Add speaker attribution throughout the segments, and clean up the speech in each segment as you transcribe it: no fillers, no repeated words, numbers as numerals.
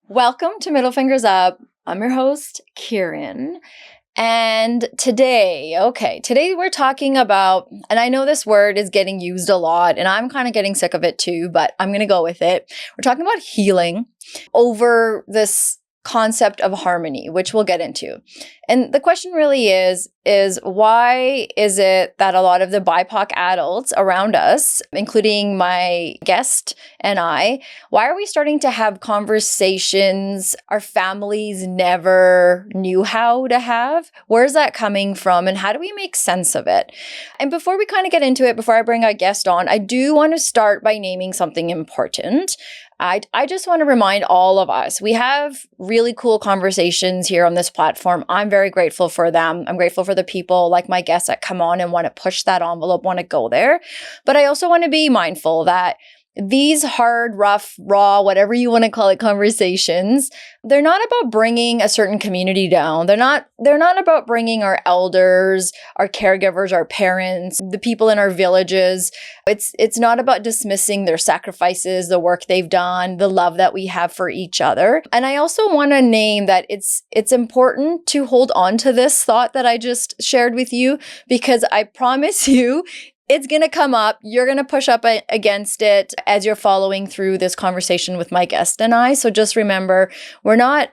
Speaker 1: Welcome to Middle Fingers Up. I'm your host, Kieran. And today we're talking about, and I know this word is getting used a lot, and I'm kind of getting sick of it too, but I'm going to go with it. We're talking about healing over this concept of harmony, which we'll get into. And the question really is why is it that a lot of the BIPOC adults around us, including my guest and I, why are we starting to have conversations our families never knew how to have? Where's that coming from? And how do we make sense of it? And before we kind of get into it, before I bring our guest on, I do want to start by naming something important. I just want to remind all of us, we have really cool conversations here on this platform. I'm very grateful for them. I'm grateful for the people like my guests that come on and want to push that envelope, want to go there. But I also want to be mindful that these hard, rough, raw, whatever you want to call it, conversations, they're not about bringing a certain community down. They're not about bringing our elders, our caregivers, our parents, the people in our villages. It's not about dismissing their sacrifices, the work they've done, the love that we have for each other. And I also want to name that it's important to hold on to this thought that I just shared with you, because I promise you, it's going to come up. You're going to push up against it as you're following through this conversation with my guest and I. So just remember, we're not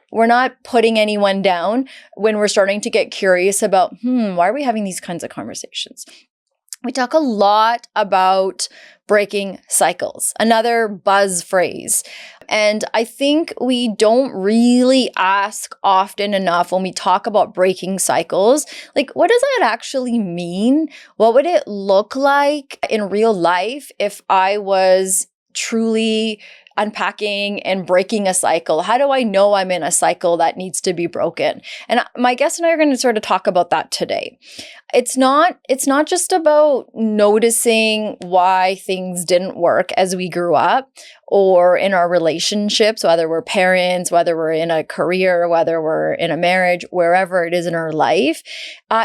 Speaker 1: putting anyone down when we're starting to get curious about, why are we having these kinds of conversations? We talk a lot about breaking cycles, another buzz phrase. And I think we don't really ask often enough when we talk about breaking cycles, like, what does that actually mean? What would it look like in real life if I was truly unpacking and breaking a cycle? How do I know I'm in a cycle that needs to be broken? And my guest and I are going to sort of talk about that today. It's not just about noticing why things didn't work as we grew up or in our relationships, whether we're parents, whether we're in a career, whether we're in a marriage, wherever it is in our life.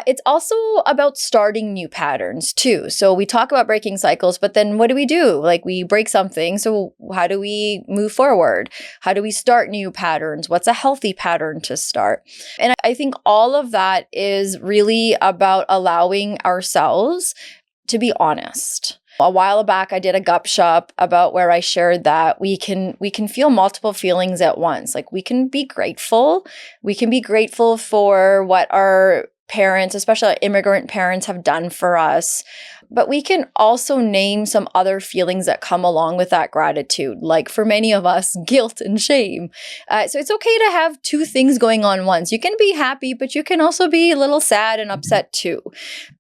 Speaker 1: It's also about starting new patterns too. So we talk about breaking cycles, but then what do we do? Like, we break something. So how do we move forward? How do we start new patterns? What's a healthy pattern to start? And I think all of that is really about allowing ourselves to be honest. A while back, I did a gup shop about where I shared that we can feel multiple feelings at once. Like, we can be grateful. We can be grateful for what our parents, especially our immigrant parents, have done for us. But we can also name some other feelings that come along with that gratitude, like for many of us, guilt and shame. So it's okay to have two things going on once. You can be happy, but you can also be a little sad and upset too.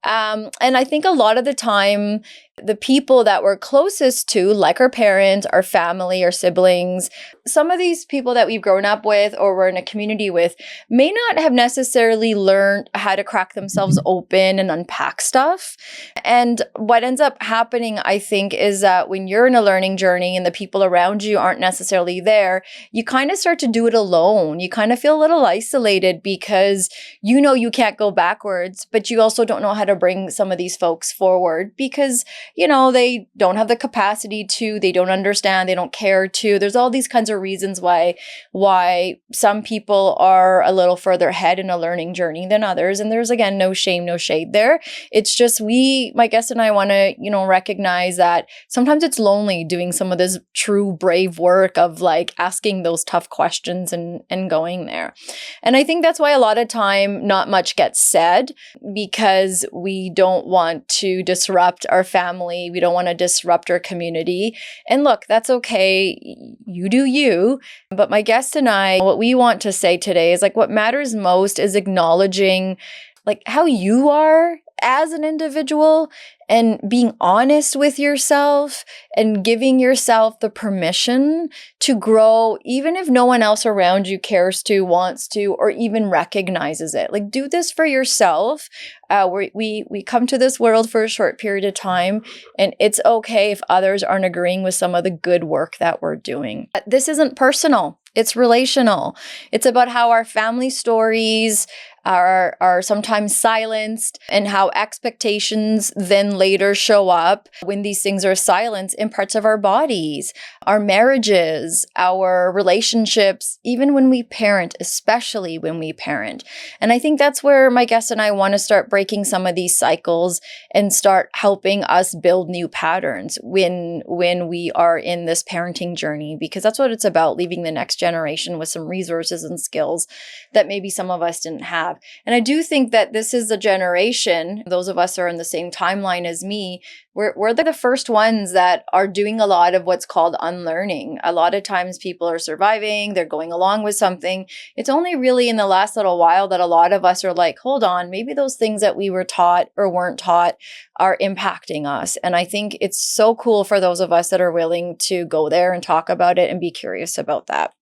Speaker 1: And I think a lot of the time, the people that we're closest to, like our parents, our family, our siblings, some of these people that we've grown up with or we're in a community with may not have necessarily learned how to crack themselves open and unpack stuff. And what ends up happening, I think, is that when you're in a learning journey and the people around you aren't necessarily there, you kind of start to do it alone. You kind of feel a little isolated because you know you can't go backwards, but you also don't know how to bring some of these folks forward because they don't have the capacity to, they don't understand, they don't care to. There's all these kinds of reasons why some people are a little further ahead in a learning journey than others. And there's, again, no shame, no shade there. It's just my guest and I want to, recognize that sometimes it's lonely doing some of this true brave work of like asking those tough questions and going there. And I think that's why a lot of time not much gets said, because we don't want to disrupt our family. We don't want to disrupt our community. And look, that's okay. You do you. But my guest and I, what we want to say today is like what matters most is acknowledging like how you are as an individual and being honest with yourself and giving yourself the permission to grow, even if no one else around you cares to, wants to, or even recognizes it. Like, do this for yourself. We come to this world for a short period of time, and it's okay if others aren't agreeing with some of the good work that we're doing. This isn't personal. It's relational. It's about how our family stories are sometimes silenced and how expectations then later show up when these things are silenced in parts of our bodies, our marriages, our relationships, even when we parent, especially when we parent. And I think that's where my guest and I want to start breaking some of these cycles and start helping us build new patterns when we are in this parenting journey, because that's what it's about, leaving the next generation with some resources and skills that maybe some of us didn't have. And I do think that this is the generation, those of us who are in the same timeline as me, we're the first ones that are doing a lot of what's called unlearning. A lot of times people are surviving, they're going along with something. It's only really in the last little while that a lot of us are like, hold on, maybe those things that we were taught or weren't taught are impacting us. And I think it's so cool for those of us that are willing to go there and talk about it and be curious about that.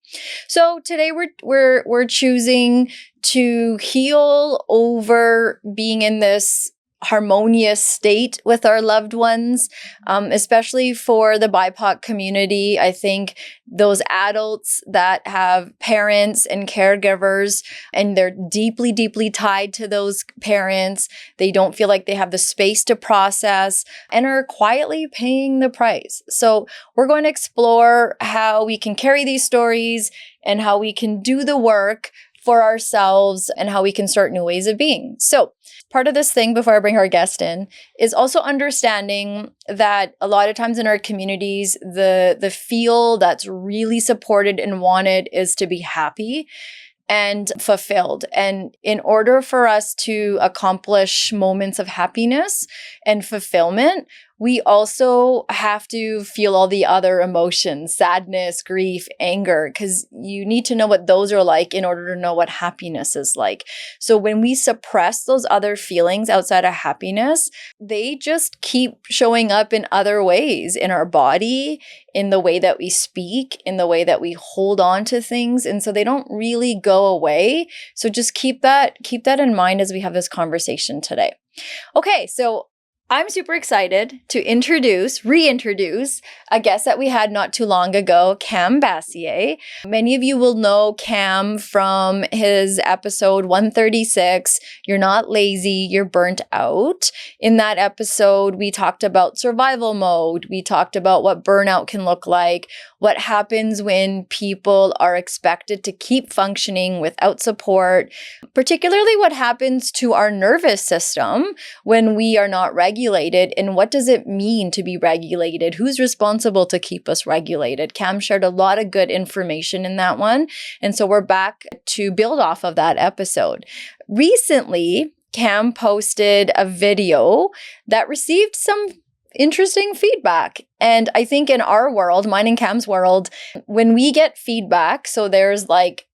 Speaker 1: So today we're choosing to heal over being in this harmonious state with our loved ones, especially for the BIPOC community. I think those adults that have parents and caregivers, and they're deeply, deeply tied to those parents, they don't feel like they have the space to process and are quietly paying the price. So we're going to explore how we can carry these stories and how we can do the work for ourselves and how we can start new ways of being. So part of this thing, before I bring our guest in, is also understanding that a lot of times in our communities, the feel that's really supported and wanted is to be happy and fulfilled. And in order for us to accomplish moments of happiness and fulfillment, we also have to feel all the other emotions, sadness, grief, anger, because you need to know what those are like in order to know what happiness is like. So when we suppress those other feelings outside of happiness, they just keep showing up in other ways in our body, in the way that we speak, in the way that we hold on to things. And so they don't really go away. So just keep that in mind as we have this conversation today. Okay, so I'm super excited to reintroduce a guest that we had not too long ago, Kam Bassier. Many of you will know Kam from his episode 136, You're Not Lazy, You're Burnt Out. In that episode, we talked about survival mode. We talked about what burnout can look like, what happens when people are expected to keep functioning without support, particularly what happens to our nervous system when we are not regulated, and what does it mean to be regulated? Who's responsible to keep us regulated? Kam shared a lot of good information in that one, and so we're back to build off of that episode. Recently, Kam posted a video that received some interesting feedback. And I think in our world, mine and Kam's world, when we get feedback, so there's like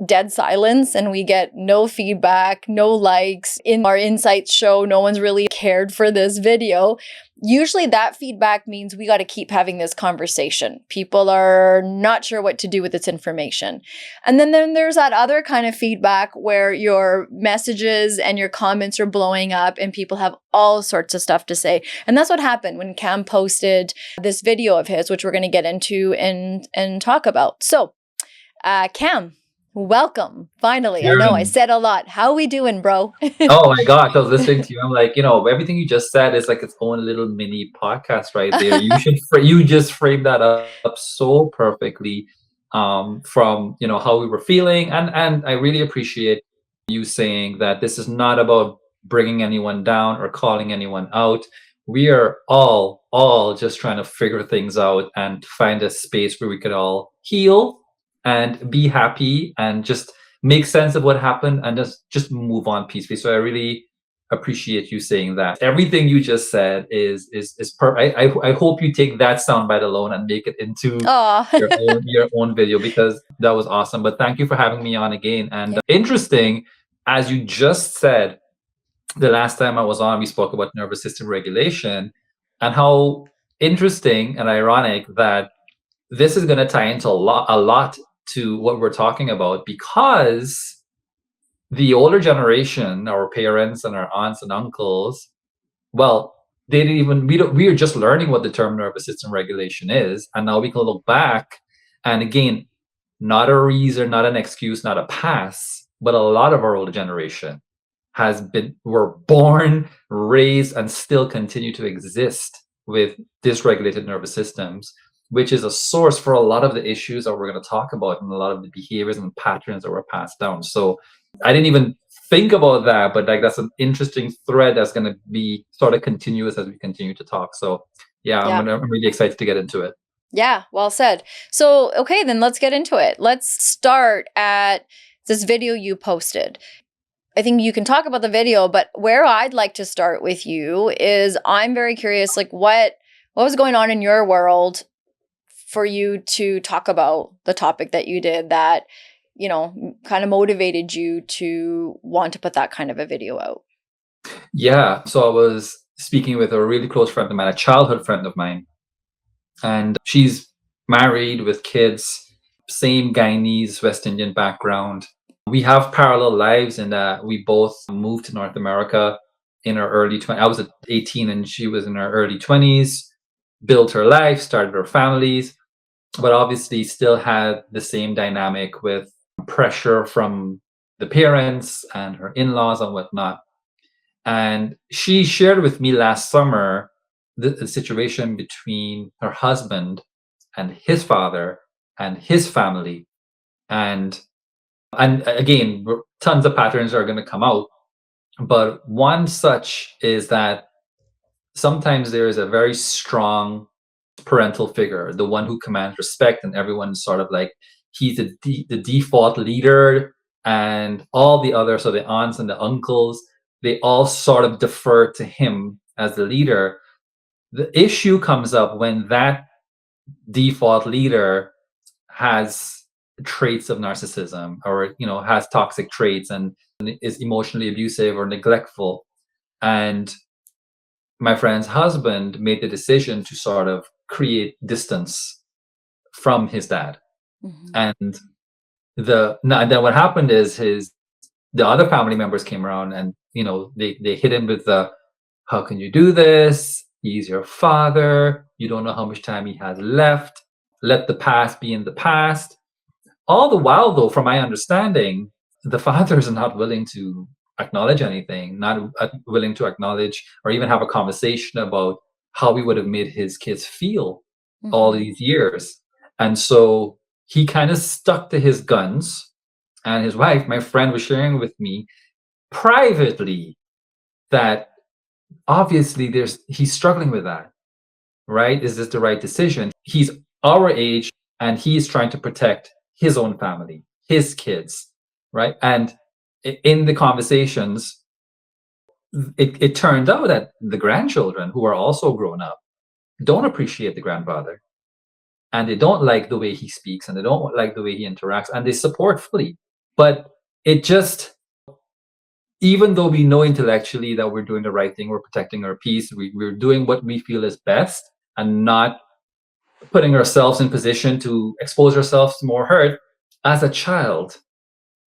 Speaker 1: dead silence and we get no feedback, no likes in our insights show, no one's really cared for this video. Usually that feedback means we got to keep having this conversation. People are not sure what to do with this information. And then there's that other kind of feedback where your messages and your comments are blowing up and people have all sorts of stuff to say. And that's what happened when Kam posted this video of his, which we're going to get into and talk about. So, Kam, welcome. Finally.
Speaker 2: Karen.
Speaker 1: I know I said a lot. How we doing, bro?
Speaker 2: Oh my gosh, I was listening to you. I'm like, everything you just said is like its own little mini podcast right there. You just framed that up so perfectly, from how we were feeling, and I really appreciate you saying that this is not about bringing anyone down or calling anyone out. We are all just trying to figure things out and find a space where we could all heal and be happy and just make sense of what happened and just move on peacefully. So I really appreciate you saying that. Everything you just said is perfect. I hope you take that soundbite alone and make it into your own video, because that was awesome. But thank you for having me on again. And interesting, as you just said, the last time I was on, we spoke about nervous system regulation and how interesting and ironic that this is going to tie into a lot to what we're talking about, because the older generation, our parents and our aunts and uncles, well, they didn't even we are just learning what the term nervous system regulation is, and now we can look back, and again, not a reason, not an excuse, not a pass, but a lot of our older generation were born, raised, and still continue to exist with dysregulated nervous systems, which is a source for a lot of the issues that we're going to talk about and a lot of the behaviors and patterns that were passed down. So I didn't even think about that, but like that's an interesting thread that's going to be sort of continuous as we continue to talk. So yeah,
Speaker 1: Yeah.
Speaker 2: I'm really excited to get into it.
Speaker 1: Yeah, well said. So, okay, then let's get into it. Let's start at this video you posted. I think you can talk about the video, but where I'd like to start with you is I'm very curious, like what was going on in your world for you to talk about the topic that you did that, kind of motivated you to want to put that kind of a video out?
Speaker 2: Yeah, so I was speaking with a really close friend of mine, a childhood friend of mine, and she's married with kids, same Guyanese, West Indian background. We have parallel lives in that we both moved to North America in our early 20s. I was at 18 and she was in her early 20s, built her life, started her families, but obviously still had the same dynamic with pressure from the parents and her in-laws and whatnot. And she shared with me last summer the situation between her husband and his father and his family. And again, tons of patterns are going to come out. But one such is that sometimes there is a very strong parental figure, the one who commands respect, and everyone's sort of like he's the default leader, and all the others, so the aunts and the uncles, they all sort of defer to him as the leader. The issue comes up when that default leader has traits of narcissism, or has toxic traits and is emotionally abusive or neglectful. And my friend's husband made the decision to sort of create distance from his dad.
Speaker 1: Mm-hmm.
Speaker 2: And then what happened is the other family members came around, and they hit him with the, how can you do this? He's your father. You don't know how much time he has left. Let the past be in the past. All the while, though, from my understanding, the fathers are not willing to acknowledge anything, not willing to acknowledge or even have a conversation about how we would have made his kids feel all these years. And so he kind of stuck to his guns. And his wife, my friend, was sharing with me privately that obviously he's struggling with that, right? Is this the right decision? He's our age and he's trying to protect his own family, his kids, right? And in the conversations, it turned out that the grandchildren, who are also grown up, don't appreciate the grandfather, and they don't like the way he speaks, and they don't like the way he interacts, and they support fully. But it just, even though we know intellectually that we're doing the right thing, we're protecting our peace, we're doing what we feel is best and not putting ourselves in position to expose ourselves to more hurt, as a child,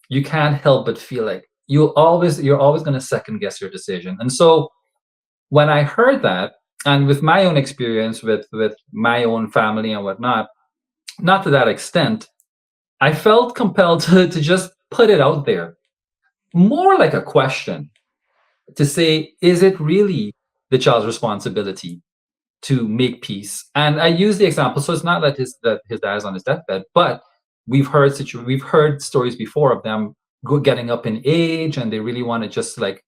Speaker 2: you can't help but feel like you're always going to second guess your decision. And so when I heard that, and with my own experience with my own family and whatnot, not to that extent, I felt compelled to just put it out there, more like a question, to say, is it really the child's responsibility to make peace? And I use the example, so it's not that his dad is on his deathbed, but we've heard stories before of them getting up in age, and they really want to just like,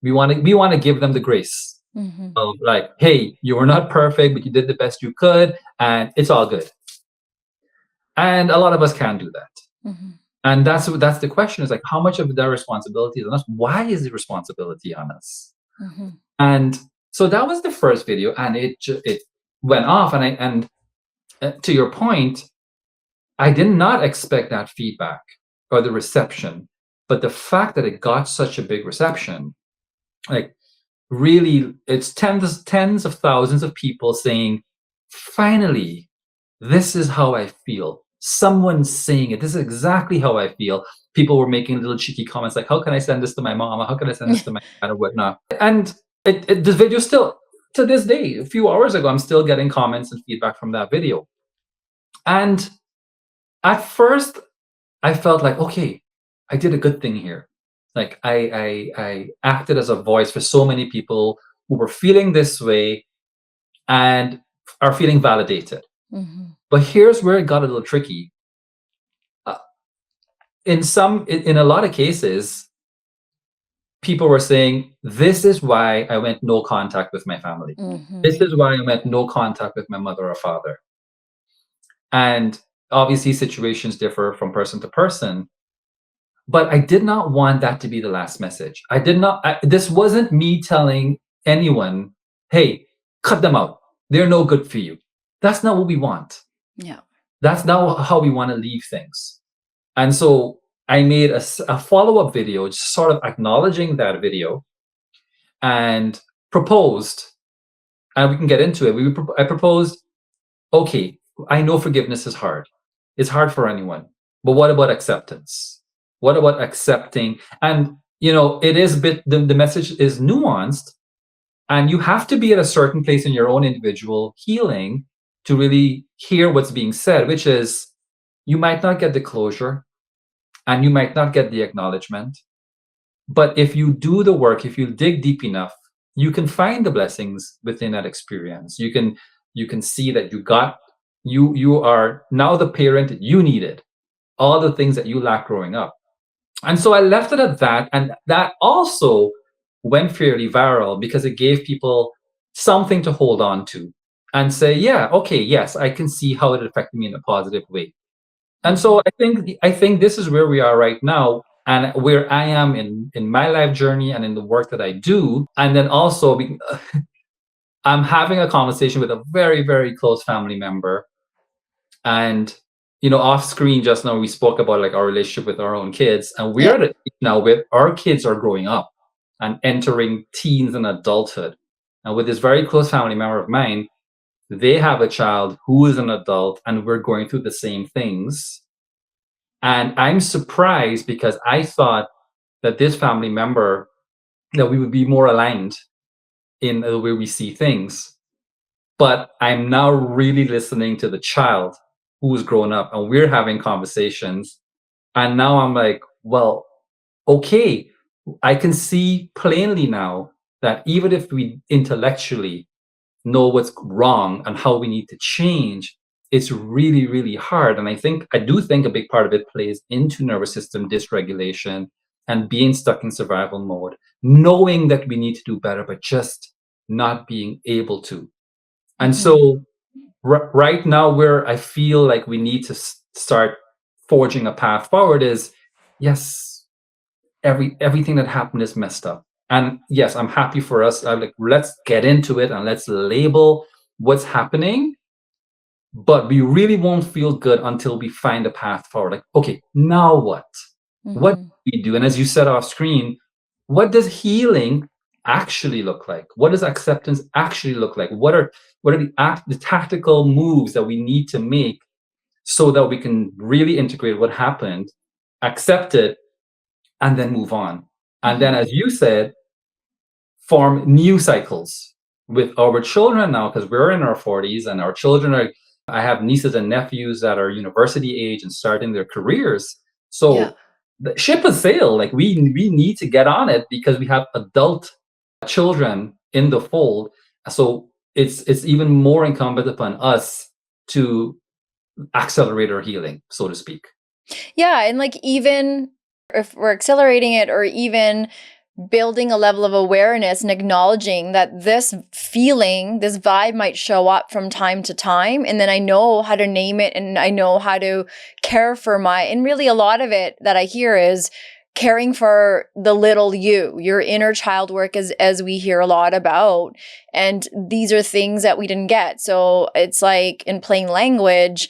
Speaker 2: we want to give them the grace of like, hey, you were not perfect, but you did the best you could, and it's all good. And a lot of us can't do that. And that's the question, is like, how much of their responsibility is on us? Why is the responsibility on us? And so that was the first video, and it went off. And to your point, I did not expect that feedback or the reception, but the fact that it got such a big reception Like really, it's tens of thousands of people saying, finally, this is how I feel. Someone's saying it. This is exactly how I feel. People were making little cheeky comments like, how can I send this to my mama? How can I send this to my dad or whatnot? And this video still, to this day, a few hours ago, I'm still getting comments and feedback from that video. And at first, I felt like, okay, I did a good thing here. Like I acted as a voice for so many people who were feeling this way and are feeling validated.
Speaker 1: Mhm.
Speaker 2: But here's where it got a little tricky. Uh, in a lot of cases, people were saying, this is why I went no contact with my family.
Speaker 1: Mhm.
Speaker 2: This is why I went no contact with my mother or father. And obviously, situations differ from person to person. But I did not want that to be the last message. I did not, this wasn't me telling anyone, hey, cut them out. They're no good for you. That's not what we want.
Speaker 1: Yeah.
Speaker 2: That's not how we want to leave things. And so I made a follow up video, just sort of acknowledging that video and proposed, and we can get into it. I proposed, okay, I know forgiveness is hard. It's hard for anyone. But what about acceptance? What about accepting? And it is the message is nuanced, and you have to be at a certain place in your own individual healing to really hear what's being said, which is you might not get the closure and you might not get the acknowledgement. But if you do the work, if you dig deep enough, you can find the blessings within that experience. You can see that you are now the parent you needed, all the things that you lacked growing up. And so I left it at that. And that also went fairly viral because it gave people something to hold on to and say, yeah, okay, yes, I can see how it affected me in a positive way. And so I think this is where we are right now, and where I am in my life journey and in the work that I do. And then also I'm having a conversation with a very, very close family member. And off screen just now we spoke about like our relationship with our own kids, and we're
Speaker 1: Yeah.
Speaker 2: at a age now where our kids are growing up and entering teens and adulthood. And with this very close family member of mine, they have a child who is an adult, and we're going through the same things. And I'm surprised because I thought that this family member, that we would be more aligned in the way we see things. But I'm now really listening to the child who's grown up, and we're having conversations. And now I'm like, well, okay, I can see plainly now that even if we intellectually know what's wrong and how we need to change, it's really, really hard. And I do think a big part of it plays into nervous system dysregulation and being stuck in survival mode, knowing that we need to do better, but just not being able to. And
Speaker 1: Mhm.
Speaker 2: so right now, where I feel like we need to start forging a path forward is, yes, everything that happened is messed up. And yes, I'm happy for us. I'm like, let's get into it and let's label what's happening. But we really won't feel good until we find a path forward. Like, okay, now what? What
Speaker 1: Mhm.
Speaker 2: do we do? And as you said off screen, what does healing actually look like? What does acceptance actually look like? What are the tactical moves that we need to make so that we can really integrate what happened, accept it, and then move on? And then,
Speaker 1: Mhm.
Speaker 2: as you said, form new cycles with our children now, because we're in our 40s and our children are, I have nieces and nephews that are university age and starting their careers.
Speaker 1: Yeah.
Speaker 2: So the ship has sailed. Like we need to get on it because we have adult children in the fold. So it's even more incumbent upon us to accelerate our healing, so to speak.
Speaker 1: Yeah, and like even if we're accelerating it or even building a level of awareness and acknowledging that this feeling, this vibe might show up from time to time. And then I know how to name it and I know how to care for and really a lot of it that I hear is caring for the little you, your inner child work as we hear a lot about. And these are things that we didn't get. So it's like in plain language,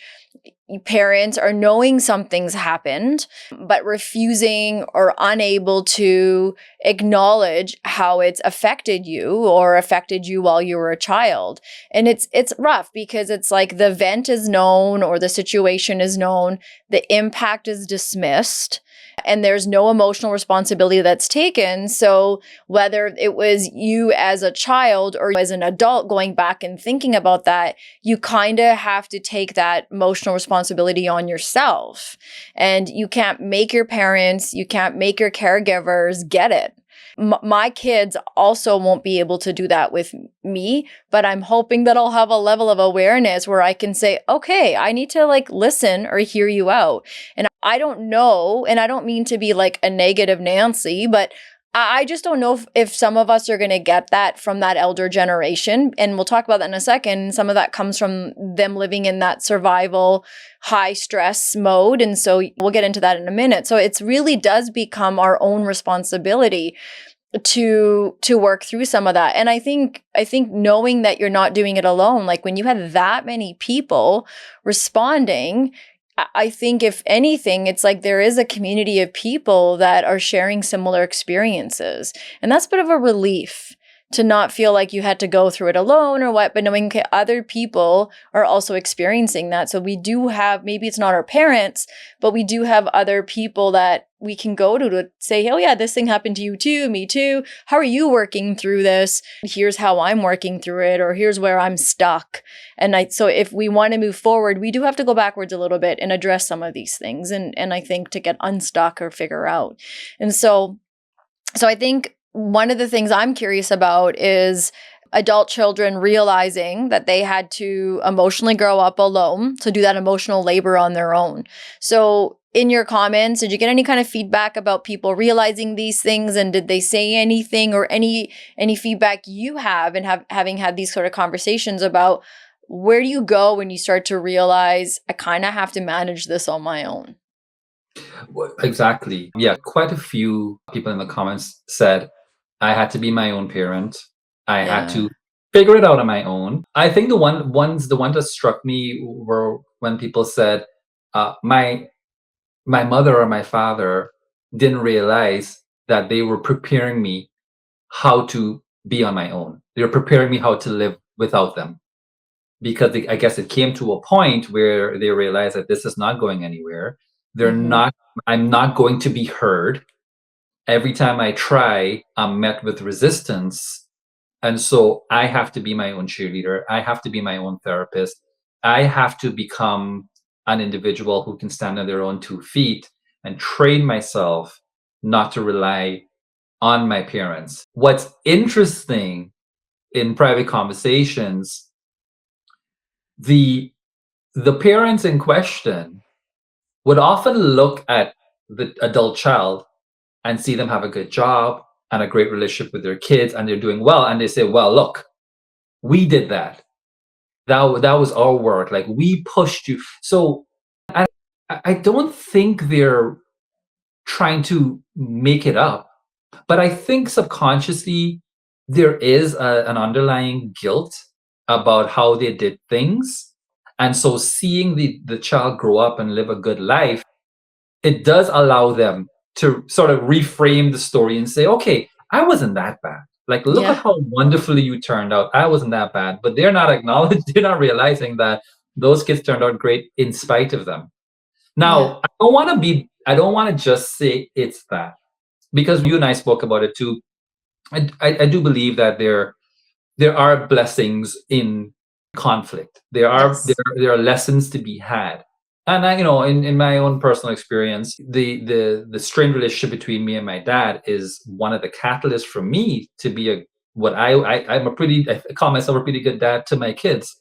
Speaker 1: parents are knowing something's happened, but refusing or unable to acknowledge how it's affected you or affected you while you were a child. And it's rough because it's like the event is known or the situation is known, the impact is dismissed, and there's no emotional responsibility that's taken. So whether it was you as a child or as an adult going back and thinking about that, you kind of have to take that emotional responsibility on yourself. And you can't make your parents, you can't make your caregivers get it. My kids also won't be able to do that with me, but I'm hoping that I'll have a level of awareness where I can say, okay, I need to like listen or hear you out. And I don't know, and I don't mean to be like a negative Nancy, but I just don't know if some of us are going to get that from that elder generation. And we'll talk about that in a second. Some of that comes from them living in that survival, high stress mode. And so we'll get into that in a minute. So it really does become our own responsibility to work through some of that. And I think knowing that you're not doing it alone, like when you had that many people responding, I think if anything, it's like there is a community of people that are sharing similar experiences. And that's a bit of a relief to not feel like you had to go through it alone or what, but knowing okay, other people are also experiencing that. So we do have, maybe it's not our parents, but we do have other people that we can go to say, oh yeah, this thing happened to you too, me too. How are you working through this? Here's how I'm working through it, or here's where I'm stuck. And so if we want to move forward, we do have to go backwards a little bit and address some of these things. And I think to get unstuck or figure out. And so I think one of the things I'm curious about is adult children realizing that they had to emotionally grow up alone, to do that emotional labor on their own. So in your comments, did you get any kind of feedback about people realizing these things? And did they say anything or any feedback you have and having had these sort of conversations about where do you go when you start to realize I kind of have to manage this on my own?
Speaker 2: Exactly. Yeah, quite a few people in the comments said, I had to be my own parent. I had to figure it out on my own. I think the one that struck me were when people said, my mother or my father didn't realize that they were preparing me how to be on my own. They were preparing me how to live without them. Because I guess it came to a point where they realized that this is not going anywhere. I'm not going to be heard. Every time I try, I'm met with resistance. And so I have to be my own cheerleader. I have to be my own therapist. I have to become an individual who can stand on their own 2 feet and train myself not to rely on my parents. What's interesting in private conversations, the parents in question would often look at the adult child and see them have a good job and a great relationship with their kids and they're doing well. And they say, well, look, we did that. That was our work. Like we pushed you. So I don't think they're trying to make it up, but I think subconsciously there is an underlying guilt about how they did things. And so seeing the child grow up and live a good life, it does allow them to sort of reframe the story and say, okay, I wasn't that bad. Like, look at how wonderfully you turned out. I wasn't that bad. But they're not they're not realizing that those kids turned out great in spite of them. Now, I don't want to just say it's that, because you and I spoke about it too. I do believe that there are blessings in conflict. There are lessons to be had. And I, in my own personal experience, the strained relationship between me and my dad is one of the catalysts for me to be I call myself a pretty good dad to my kids,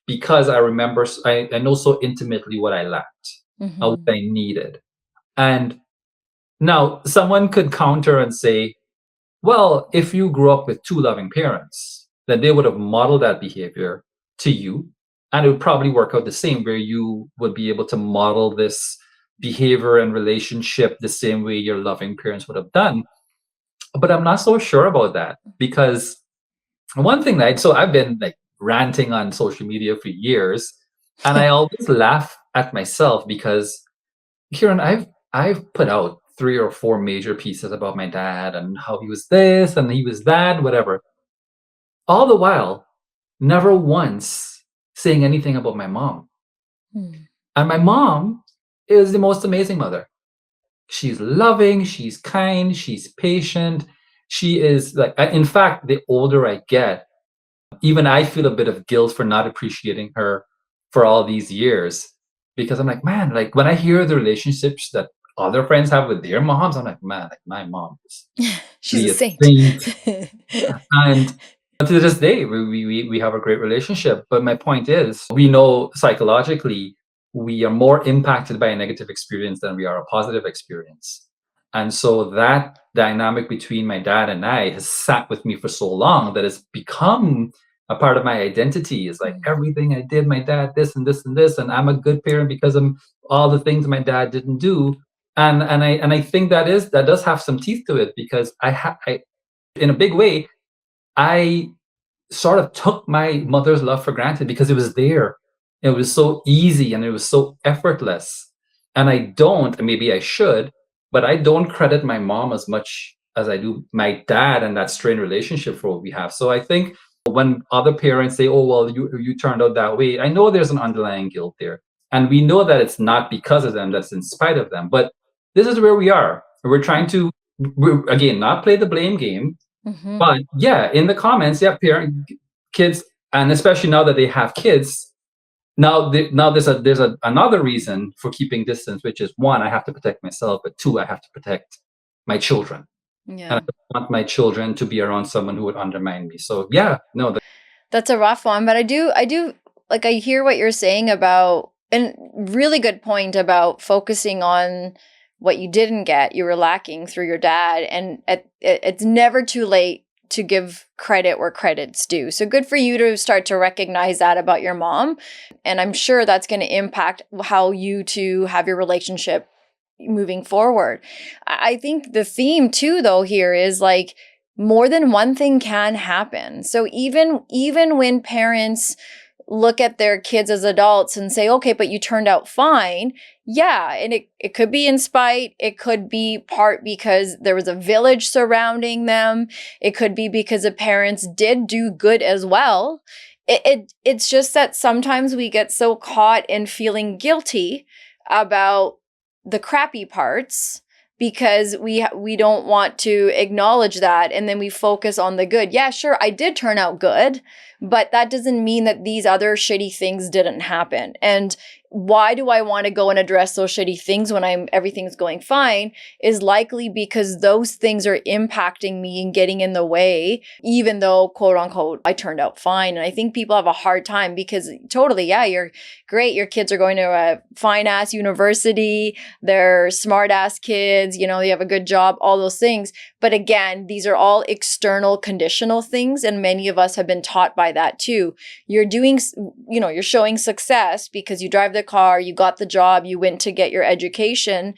Speaker 2: because I remember, I know so intimately what I lacked, what I needed. And now someone could counter and say, well, if you grew up with 2 loving parents, then they would have modeled that behavior to you. And it would probably work out the same, where you would be able to model this behavior and relationship the same way your loving parents would have done. But I'm not so sure about that, because one thing so I've been like ranting on social media for years, and I always laugh at myself because Kieran, I've put out 3 or 4 major pieces about my dad and how he was this and he was that, whatever. All the while, never once saying anything about my mom.
Speaker 1: Mm.
Speaker 2: And my mom is the most amazing mother. She's loving, she's kind, she's patient. She is like, in fact, the older I get, even I feel a bit of guilt for not appreciating her for all these years because I'm like, man, like when I hear the relationships that other friends have with their moms, I'm like, man, like my mom is
Speaker 1: She's a
Speaker 2: really a
Speaker 1: saint.
Speaker 2: saint. And to this day, we have a great relationship. But my point is, we know psychologically we are more impacted by a negative experience than we are a positive experience. And so that dynamic between my dad and I has sat with me for so long that it's become a part of my identity. Is like
Speaker 1: Mm.
Speaker 2: everything I did, my dad, this and this and this, and I'm a good parent because of all the things my dad didn't do. And I think that does have some teeth to it because I in a big way I sort of took my mother's love for granted because it was there. It was so easy and it was so effortless. And I don't, and maybe I should, but I don't credit my mom as much as I do my dad and that strained relationship for what we have. So I think when other parents say, "Oh, well, you turned out that way," I know there's an underlying guilt there. And we know that it's not because of them, that's in spite of them. But this is where we are. We're trying to, again, not play the blame game,
Speaker 1: Mm-hmm.
Speaker 2: but yeah, in the comments, yeah, kids, and especially now that they have kids, now there's another reason for keeping distance, which is one, I have to protect myself, but two, I have to protect my children, and I
Speaker 1: Yeah.
Speaker 2: don't want my children to be around someone who would undermine me. So yeah, no,
Speaker 1: That's a rough one, but I do like I hear what you're saying about and really good point about focusing on what you didn't get, you were lacking through your dad, and it's never too late to give credit where credit's due. So good for you to start to recognize that about your mom, and I'm sure that's going to impact how you two have your relationship moving forward. I think the theme too though here is like more than one thing can happen. So even when parents look at their kids as adults and say, okay, but you turned out fine. Yeah. And it could be in spite. It could be part because there was a village surrounding them. It could be because the parents did do good as well. It's just that sometimes we get so caught in feeling guilty about the crappy parts because we don't want to acknowledge that, and then we focus on the good. Yeah, sure, I did turn out good, but that doesn't mean that these other shitty things didn't happen. And why do I want to go and address those shitty things when everything's going fine is likely because those things are impacting me and getting in the way, even though quote unquote I turned out fine. And I think people have a hard time because totally, yeah, you're great, your kids are going to a fine ass university, they're smart ass kids, you have a good job, all those things. But again, these are all external conditional things, and many of us have been taught by that too. You're doing, you're showing success because you drive the car, you got the job, you went to get your education,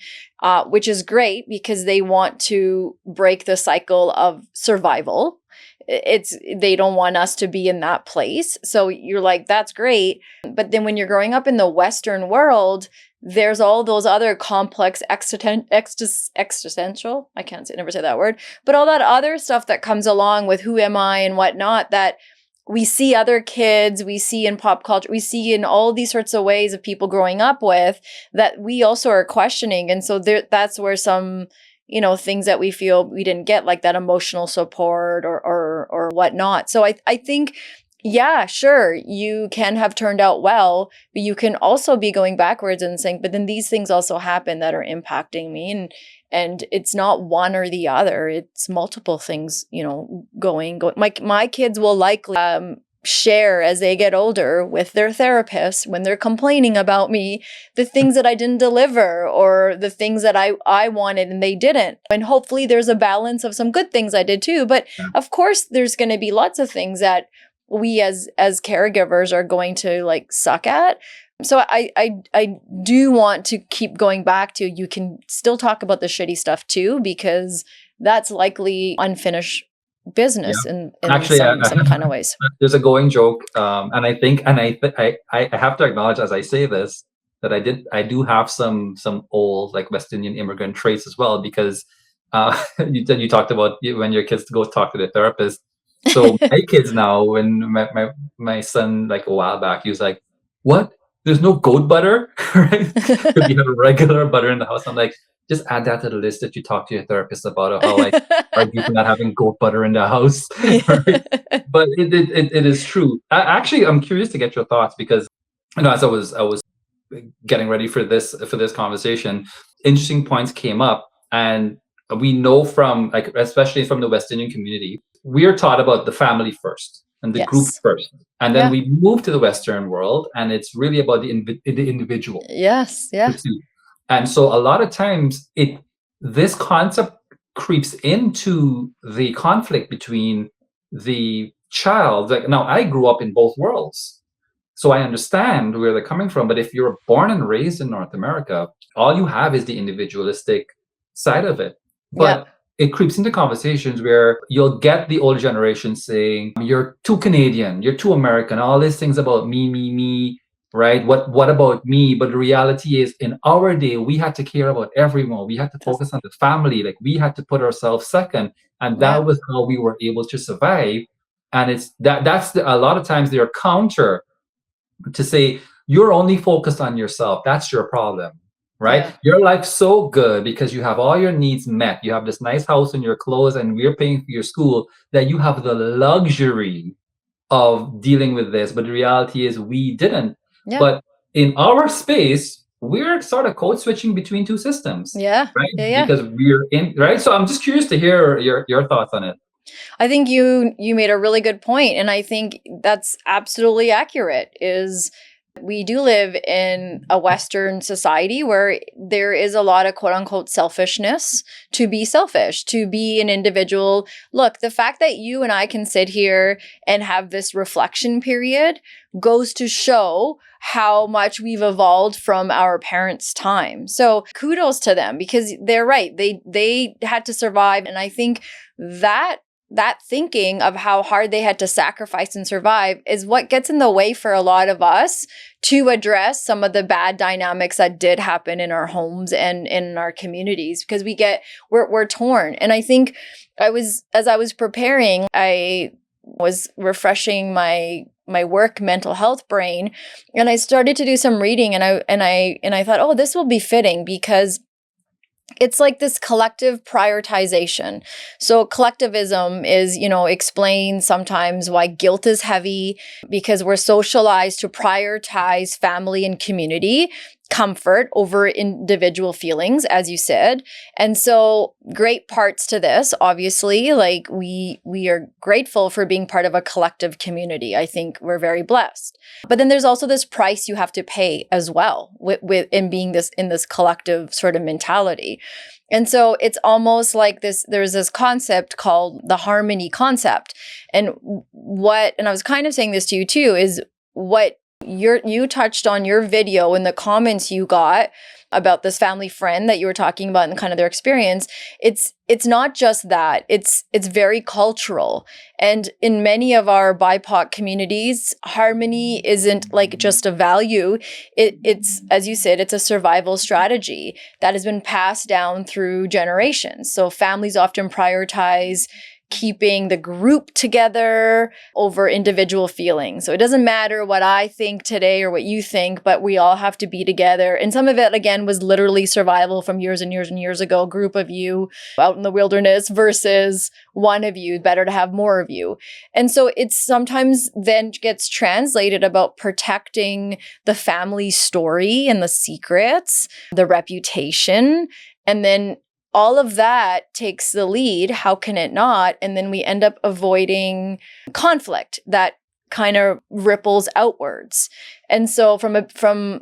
Speaker 1: which is great because they want to break the cycle of survival. They don't want us to be in that place. So you're like, that's great. But then when you're growing up in the Western world, there's all those other complex existential, I can't never say that word, but all that other stuff that comes along with who am I and whatnot that we see other kids, we see in pop culture, we see in all these sorts of ways of people growing up with that we also are questioning. And so that's where some, things that we feel we didn't get, like that emotional support or whatnot. So I think, yeah, sure, you can have turned out well, but you can also be going backwards and saying, but then these things also happen that are impacting me. And it's not one or the other. It's multiple things, going. My kids will likely share as they get older with their therapist when they're complaining about me, the things that I didn't deliver or the things that I wanted and they didn't. And hopefully there's a balance of some good things I did too. But of course, there's going to be lots of things that we as caregivers are going to like suck at. So I do want to keep going back to, you can still talk about the shitty stuff too, because that's likely unfinished business in
Speaker 2: actually,
Speaker 1: some kind of ways.
Speaker 2: there's a going joke, and I think, and I have to acknowledge as I say this, that I do have some old like West Indian immigrant traits as well, because you talked about when your kids go talk to their therapist. So my kids now, when my son, like a while back, he was like, "What? There's no goat butter, right? Because we have regular butter in the house." I'm like, just add that to the list that you talk to your therapist about, or how I argue for not having goat butter in the house, right?
Speaker 1: Yeah.
Speaker 2: But it is true. Actually, I'm curious to get your thoughts, because as I was getting ready for this conversation, interesting points came up, and we know from, like, especially from the West Indian community, we are taught about the family first and the group
Speaker 1: Yes.
Speaker 2: first, and then
Speaker 1: Yeah.
Speaker 2: we move to the Western world, and it's really about the individual
Speaker 1: Yes. Yeah.
Speaker 2: pursuit. And so a lot of times this concept creeps into the conflict between the child. Like, now I grew up in both worlds, so I understand where they're coming from. But if you're born and raised in North America, all you have is the individualistic side of it.
Speaker 1: Yeah.
Speaker 2: But it creeps into conversations where you'll get the older generation saying, "You're too Canadian, you're too American, all these things about me, right? What about me?" But the reality is, in our day, we had to care about everyone. We had to
Speaker 1: That's,
Speaker 2: focus on the family. Like, we had to put ourselves second, and
Speaker 1: yeah.
Speaker 2: that was how we were able to survive. And it's a lot of times they're counter to say, "You're only focused on yourself. That's your problem, right?
Speaker 1: Yeah.
Speaker 2: Your life's so good because you have all your needs met. You have this nice house and your clothes, and we're paying for your school, that you have the luxury of dealing with this." But the reality is, we didn't.
Speaker 1: Yeah.
Speaker 2: But in our space, we're sort of code switching between two systems,
Speaker 1: Yeah.
Speaker 2: right?
Speaker 1: Yeah. Yeah.
Speaker 2: Because we're in, right? So I'm just curious to hear your thoughts on it.
Speaker 1: I think you made a really good point, and I think that's absolutely accurate. Is we do live in a Western society where there is a lot of quote unquote selfishness, to be selfish, to be an individual. Look, the fact that you and I can sit here and have this reflection period goes to show how much we've evolved from our parents' time. So kudos to them, because they're right. They had to survive. And I think that thinking of how hard they had to sacrifice and survive is what gets in the way for a lot of us to address some of the bad dynamics that did happen in our homes and in our communities, because we're torn. And I think as I was preparing, I was refreshing my work mental health brain, and I started to do some reading, and I thought, oh, this will be fitting, because it's like this collective prioritization. So collectivism is, explain sometimes why guilt is heavy, because we're socialized to prioritize family and community comfort over individual feelings, as you said. And so great parts to this, obviously, like we are grateful for being part of a collective community. I think we're very blessed. But then there's also this price you have to pay as well with in being in this collective sort of mentality. And so it's almost like there's this concept called the harmony concept. And I was kind of saying this to you too, is what you touched on your video in the comments you got about this family friend that you were talking about and kind of their experience. It's not just that. It's very cultural. And in many of our BIPOC communities, harmony isn't like just a value. It's, as you said, it's a survival strategy that has been passed down through generations. So families often prioritize keeping the group together over individual feelings. So it doesn't matter what I think today or what you think, but we all have to be together. And some of it, again, was literally survival from years and years and years ago. Group of you out in the wilderness versus one of you, better to have more of you. And so it's sometimes then gets translated about protecting the family story and the secrets, the reputation, and then all of that takes the lead. How can it not? And then we end up avoiding conflict that kind of ripples outwards. And so from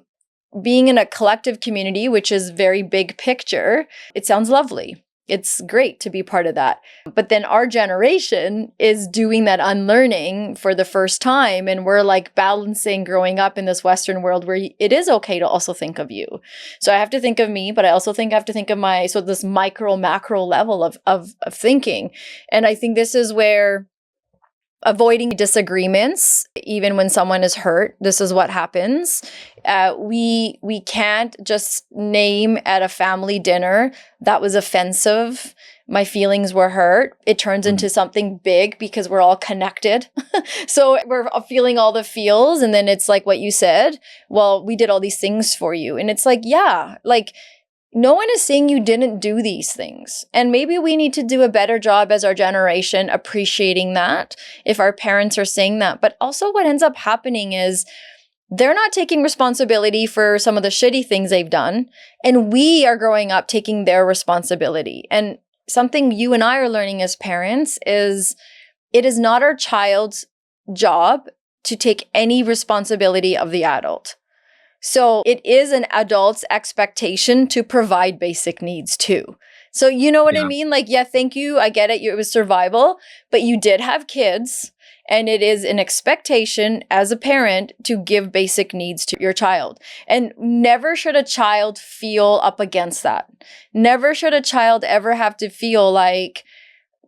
Speaker 1: being in a collective community, which is very big picture, it sounds lovely. It's great to be part of that. But then our generation is doing that unlearning for the first time. And we're like balancing growing up in this Western world where it is okay to also think of you. So I have to think of me, but I also I have to think of this micro macro level of thinking. And I think this is where avoiding disagreements, even when someone is hurt. This is what happens. We can't just name at a family dinner, that was offensive. My feelings were hurt. It turns into something big because we're all connected. So we're feeling all the feels. And then it's like what you said, well, we did all these things for you. And it's like, yeah, like, no one is saying you didn't do these things. And maybe we need to do a better job as our generation appreciating that if our parents are saying that. But also what ends up happening is they're not taking responsibility for some of the shitty things they've done. And we are growing up taking their responsibility. And something you and I are learning as parents is it is not our child's job to take any responsibility of the adult. So it is an adult's expectation to provide basic needs too. So you know what I mean? Like, yeah, thank you. I get it. It was survival, but you did have kids, and it is an expectation as a parent to give basic needs to your child. And never should a child feel up against that. Never should a child ever have to feel like,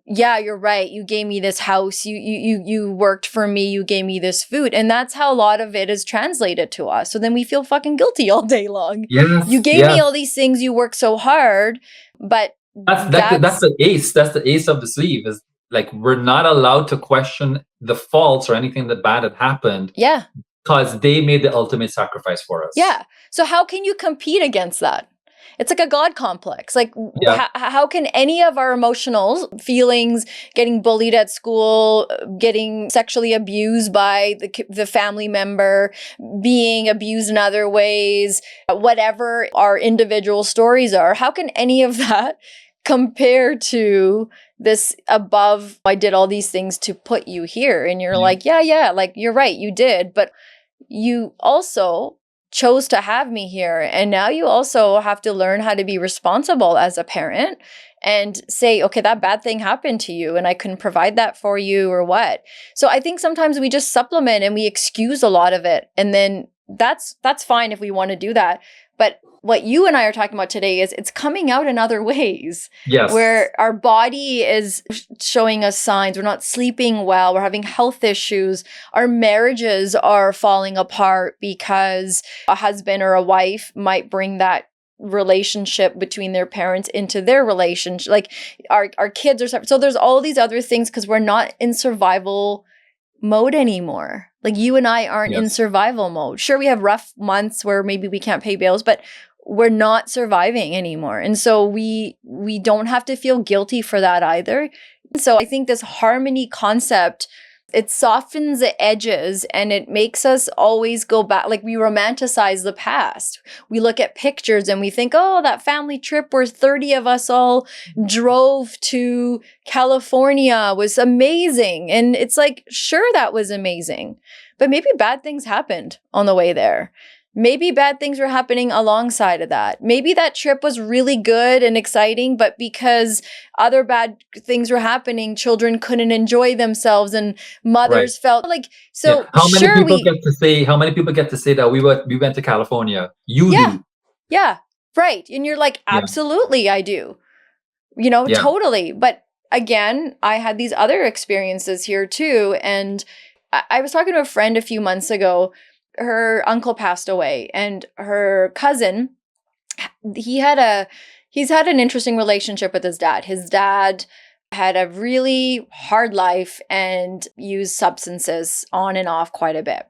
Speaker 1: yeah, you're right. You gave me this house. You worked for me. You gave me this food. And that's how a lot of it is translated to us. So then we feel fucking guilty all day long.
Speaker 2: Yes,
Speaker 1: You gave me all these things. You worked so hard, but
Speaker 2: that's the ace. That's the ace of the sleeve. Is like we're not allowed to question the faults or anything that bad had happened.
Speaker 1: Yeah.
Speaker 2: Because they made the ultimate sacrifice for us.
Speaker 1: Yeah. So how can you compete against that? It's like a God complex. Like, how can any of our emotional feelings, getting bullied at school, getting sexually abused by the family member, being abused in other ways, whatever our individual stories are, how can any of that compare to this above, I did all these things to put you here? And you're like, yeah, like, you're right, you did. But you also chose to have me here. And now you also have to learn how to be responsible as a parent and say, okay, that bad thing happened to you and I couldn't provide that for you or what. So I think sometimes we just supplement and we excuse a lot of it. And then that's fine if we want to do that. But what you and I are talking about today is it's coming out in other ways.
Speaker 2: Yes.
Speaker 1: Where our body is showing us signs. We're not sleeping well. We're having health issues. Our marriages are falling apart because a husband or a wife might bring that relationship between their parents into their relationship. Like our kids are separate. So there's all these other things because we're not in survival mode anymore. Like you and I aren't in survival mode. Sure, we have rough months where maybe we can't pay bills, but we're not surviving anymore. And so we don't have to feel guilty for that either. So I think this harmony concept, it softens the edges and it makes us always go back. Like we romanticize the past. We look at pictures and we think, oh, that family trip where 30 of us all drove to California was amazing. And it's like, sure, that was amazing. But maybe bad things happened on the way there. Maybe bad things were happening alongside of that. Maybe that trip was really good and exciting, but because other bad things were happening, children couldn't enjoy themselves and mothers felt like, so
Speaker 2: How many people get to say that we went to California? You do.
Speaker 1: Yeah, right. And you're like, absolutely, I do. You know, totally. But again, I had these other experiences here too. And I was talking to a friend a few months ago. Her uncle passed away and her cousin, he's had an interesting relationship with his dad. His dad had a really hard life and used substances on and off quite a bit.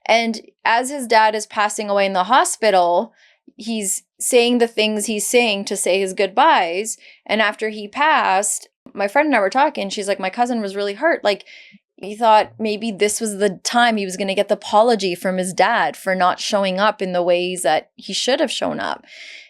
Speaker 1: And as his dad is passing away in the hospital, he's saying the things he's saying to say his goodbyes. And after he passed, my friend and I were talking, she's like, my cousin was really hurt. Like, he thought maybe this was the time he was going to get the apology from his dad for not showing up in the ways that he should have shown up.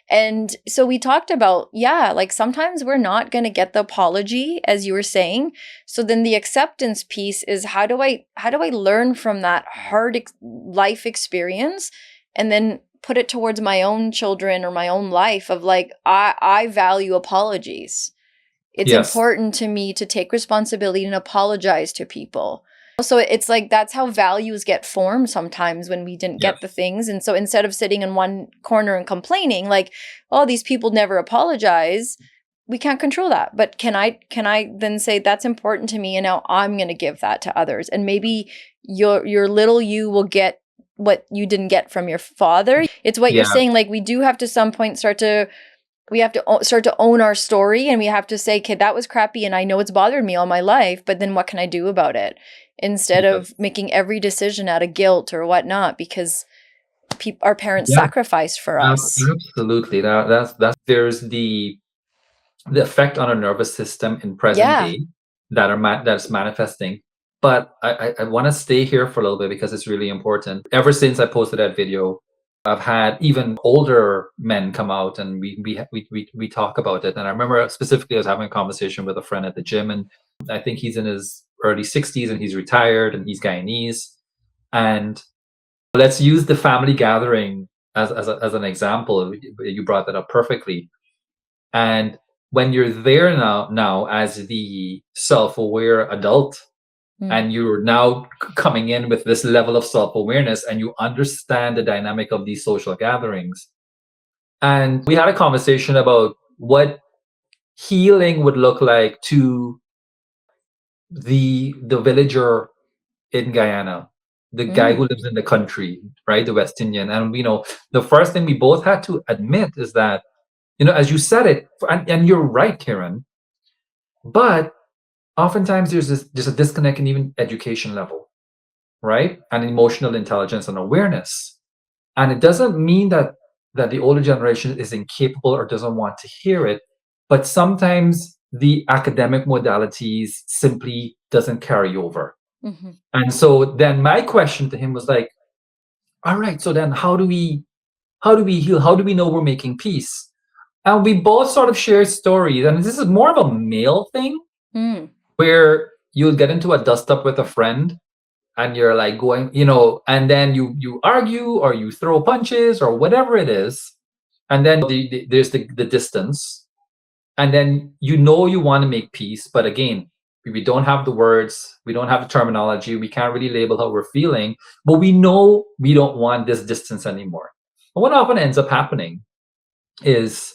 Speaker 1: And so we talked about, like sometimes we're not going to get the apology, as you were saying. So then the acceptance piece is how do I learn from that hard life experience and then put it towards my own children or my own life of like, I value apologies. It's important to me to take responsibility and apologize to people. So it's like that's how values get formed sometimes when we didn't get the things. And so instead of sitting in one corner and complaining like, oh, these people never apologize, we can't control that. But can I then say that's important to me, and now I'm going to give that to others, and maybe your little you will get what you didn't get from your father. It's what you're
Speaker 2: Yeah.
Speaker 1: saying. Like, we do have to some point start to own our story, and we have to say, okay, that was crappy and I know it's bothered me all my life, but then what can I do about it? Instead of making every decision out of guilt or whatnot, because our parents
Speaker 2: Yeah.
Speaker 1: sacrificed for us.
Speaker 2: Absolutely. That's there's the effect on our nervous system in present
Speaker 1: Yeah.
Speaker 2: day that's manifesting. But I want to stay here for a little bit because it's really important. Ever since I posted that video, I've had even older men come out and we talk about it. And I remember specifically I was having a conversation with a friend at the gym, and I think he's in his early 60s and he's retired and he's Guyanese. And let's use the family gathering as an example. You brought that up perfectly. And when you're there now as the self-aware adult, and you're now coming in with this level of self-awareness, and you understand the dynamic of these social gatherings. And we had a conversation about what healing would look like to the villager in Guyana, the guy who lives in the country, right? The West Indian. And the first thing we both had to admit is that, as you said it, and you're right, Karen, but oftentimes there's a disconnect in even education level, right? And emotional intelligence and awareness. And it doesn't mean that the older generation is incapable or doesn't want to hear it, but sometimes the academic modalities simply doesn't carry over. And so then my question to him was like, all right, so then how do we heal? How do we know we're making peace? And we both sort of shared stories. And this is more of a male thing, where you'll get into a dust up with a friend and you're like going, and then you argue or you throw punches or whatever it is. And then there's the distance. And then you want to make peace. But again, we don't have the words, we don't have the terminology, we can't really label how we're feeling, but we know we don't want this distance anymore. And what often ends up happening is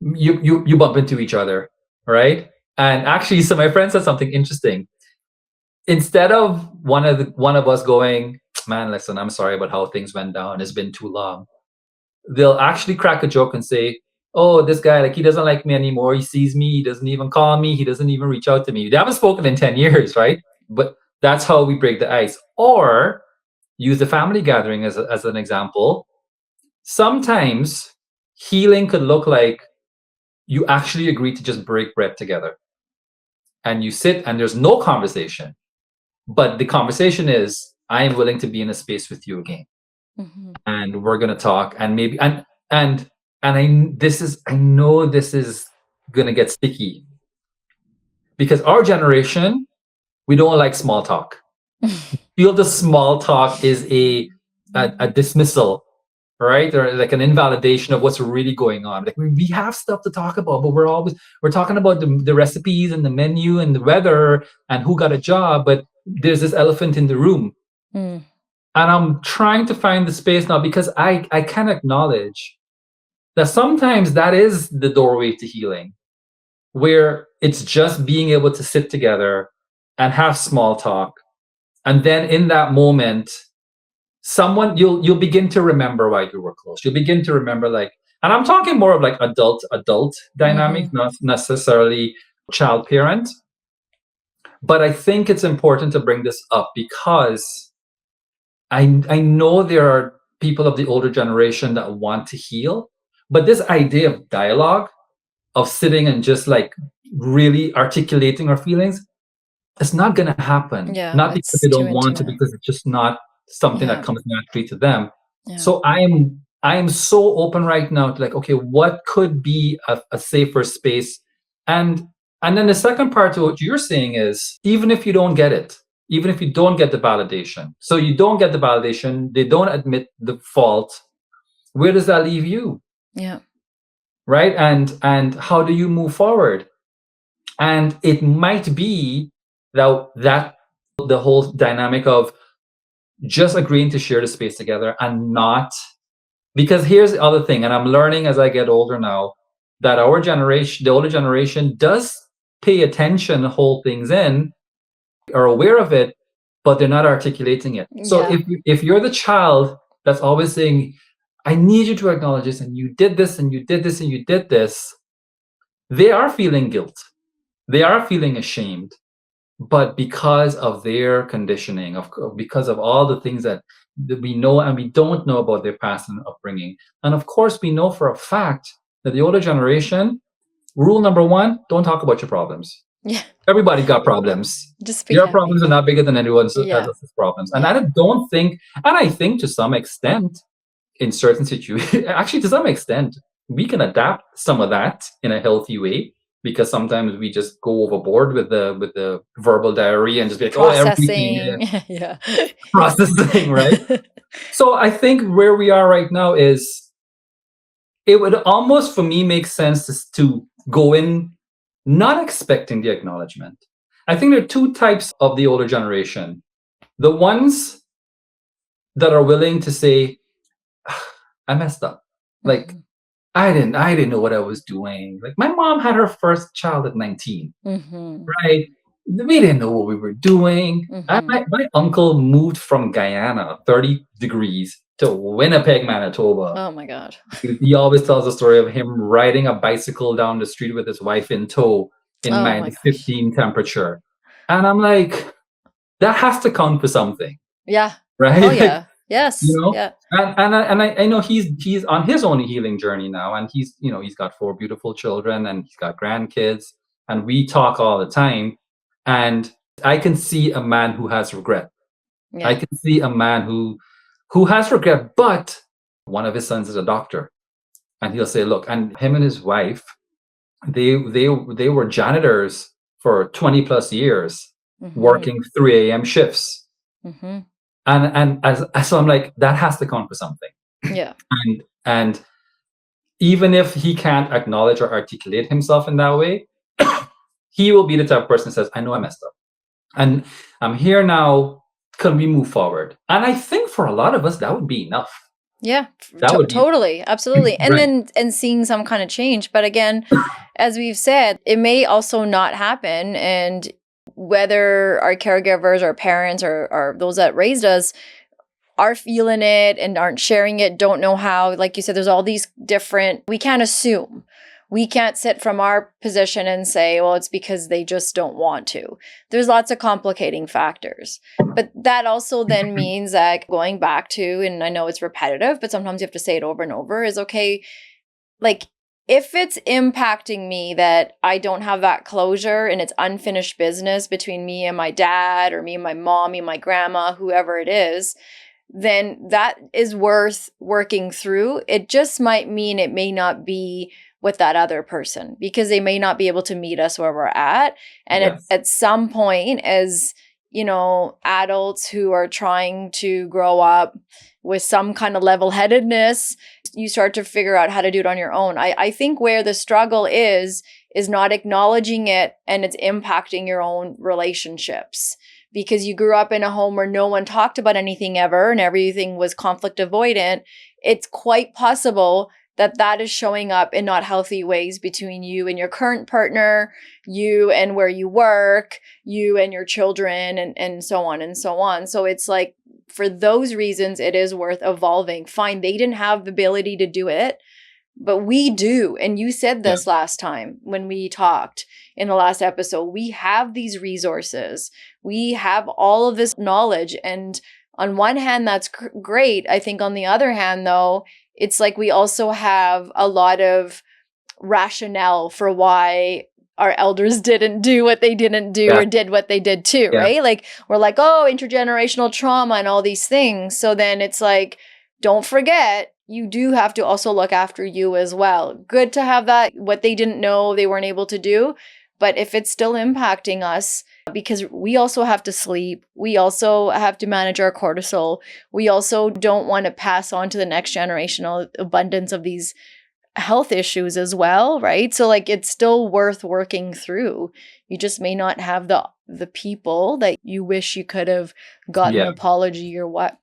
Speaker 2: you bump into each other, right? And actually, so my friend said something interesting. Instead of one of us going, man, listen, I'm sorry about how things went down, it's been too long, they'll actually crack a joke and say, oh, this guy, like, he doesn't like me anymore. He sees me, he doesn't even call me, he doesn't even reach out to me. They haven't spoken in 10 years, right? But that's how we break the ice. Or use the family gathering as an example. Sometimes healing could look like you actually agree to just break bread together. And you sit and there's no conversation. But the conversation is, I am willing to be in a space with you again. And we're going to talk, and maybe, and I know this is going to get sticky, because our generation, we don't like small talk. Feel the small talk is a dismissal, right? Or like an invalidation of what's really going on. Like, we have stuff to talk about, but we're talking about the recipes and the menu and the weather and who got a job, but there's this elephant in the room. And I'm trying to find the space now, because I can acknowledge that sometimes that is the doorway to healing, where it's just being able to sit together and have small talk. And then in that moment, you'll begin to remember why you were close. You'll begin to remember, like, and I'm talking more of like adult dynamics, not necessarily child parent. But I think it's important to bring this up because I know there are people of the older generation that want to heal, but this idea of dialogue, of sitting and just like really articulating our feelings, it's not going to happen.
Speaker 1: Yeah,
Speaker 2: Not because they don't want to,
Speaker 1: intimate.
Speaker 2: because it's just not something that comes naturally to them.
Speaker 1: Yeah.
Speaker 2: So I am so open right now to like, okay, what could be a safer space? And then the second part to what you're saying is, even if you don't get it, even if you don't get the validation, so you don't get the validation, they don't admit the fault, where does that leave you?
Speaker 1: Yeah.
Speaker 2: Right? And how do you move forward? And it might be that the whole dynamic of just agreeing to share the space together, and not, because here's the other thing, and I'm learning as I get older now, that our generation, the older generation, does pay attention, hold things in, are aware of it, but they're not articulating it. So
Speaker 1: Yeah.
Speaker 2: if you're the child that's always saying, I need you to acknowledge this, and you did this, and you did this, and you did this, they are feeling guilt. They are feeling ashamed. But because of their conditioning, because of all the things that we know and we don't know about their past and upbringing, and of course we know for a fact that the older generation, rule number one, don't talk about your problems.
Speaker 1: Yeah.
Speaker 2: Everybody got problems.
Speaker 1: Just be
Speaker 2: Your
Speaker 1: happy.
Speaker 2: problems are not bigger than anyone
Speaker 1: Yeah.
Speaker 2: else's problems. And
Speaker 1: Yeah.
Speaker 2: I don't think, and I think to some extent, in certain situations, actually to some extent, we can adapt some of that in a healthy way, because sometimes we just go overboard with the verbal diarrhea and just be like, oh, everything,
Speaker 1: Processing. Yeah.
Speaker 2: processing, right? So I think where we are right now is, it would almost for me make sense to go in not expecting the acknowledgement. I think there are two types of the older generation. The ones that are willing to say, I messed up. Like,
Speaker 1: Mhm.
Speaker 2: I didn't know what I was doing. Like, my mom had her first child at 19,
Speaker 1: Mhm.
Speaker 2: right? We didn't know what we were doing.
Speaker 1: Mhm.
Speaker 2: My uncle moved from Guyana, 30 degrees, to Winnipeg, Manitoba.
Speaker 1: Oh my God.
Speaker 2: He always tells the story of him riding a bicycle down the street with his wife in tow in
Speaker 1: Oh my
Speaker 2: minus
Speaker 1: gosh.
Speaker 2: 15 temperature. And I'm like, that has to count for something,
Speaker 1: Yeah.
Speaker 2: right?
Speaker 1: Oh
Speaker 2: Like,
Speaker 1: yeah. Yes. Yeah.
Speaker 2: I know he's on his own healing journey now, and he's got 4 beautiful children, and he's got grandkids, and we talk all the time, and I can see a man who has regret. I
Speaker 1: Yeah.
Speaker 2: can see a man who has regret, but one of his sons is a doctor, and he'll say, look, and him and his wife, they were janitors for 20 plus years,
Speaker 1: Mhm.
Speaker 2: working 3 a.m. shifts.
Speaker 1: Mhm.
Speaker 2: And so I'm like, that has to count for something.
Speaker 1: Yeah.
Speaker 2: And even if he can't acknowledge or articulate himself in that way, he will be the type of person that says, I know I messed up, and I'm here now. Can we move forward? And I think for a lot of us, that would be enough.
Speaker 1: Yeah,
Speaker 2: That would be
Speaker 1: totally, absolutely. And
Speaker 2: right.
Speaker 1: then and seeing some kind of change. But again, as we've said, it may also not happen. And whether our caregivers, our parents, or those that raised us are feeling it and aren't sharing it, don't know how, like you said, there's all these different, we can't assume. We can't sit from our position and say, well, it's because they just don't want to. There's lots of complicating factors. But that also then means that going back to, and I know it's repetitive, but sometimes you have to say it over and over, is okay. Like, if it's impacting me that I don't have that closure and it's unfinished business between me and my dad, or me and my mom, me and my grandma, whoever it is, then that is worth working through. It just might mean it may not be with that other person, because they may not be able to meet us where we're at. And
Speaker 2: Yes.
Speaker 1: at some point, as adults who are trying to grow up with some kind of level-headedness, you start to figure out how to do it on your own. I think where the struggle is not acknowledging it, and it's impacting your own relationships, because you grew up in a home where no one talked about anything ever and everything was conflict avoidant. It's quite possible that that is showing up in not healthy ways between you and your current partner, you and where you work, you and your children, and so on and so on. So it's like, for those reasons, it is worth evolving. Fine, they didn't have the ability to do it, but we do. And you said this
Speaker 2: Yeah.
Speaker 1: last time when we talked in the last episode. We have these resources. We have all of this knowledge. And on one hand, that's great. I think on the other hand, though, it's like we also have a lot of rationale for why our elders didn't do what they didn't do,
Speaker 2: Yeah.
Speaker 1: or did what they did too,
Speaker 2: Yeah.
Speaker 1: right? Like, we're like, oh, intergenerational trauma and all these things. So then it's like, don't forget, you do have to also look after you as well. Good to have that, what they didn't know, they weren't able to do. But if it's still impacting us, because we also have to sleep, we also have to manage our cortisol, we also don't want to pass on to the next generational abundance of these health issues as well, right? So like, it's still worth working through. You just may not have the people that you wish you could have gotten
Speaker 2: Yeah.
Speaker 1: an apology or what.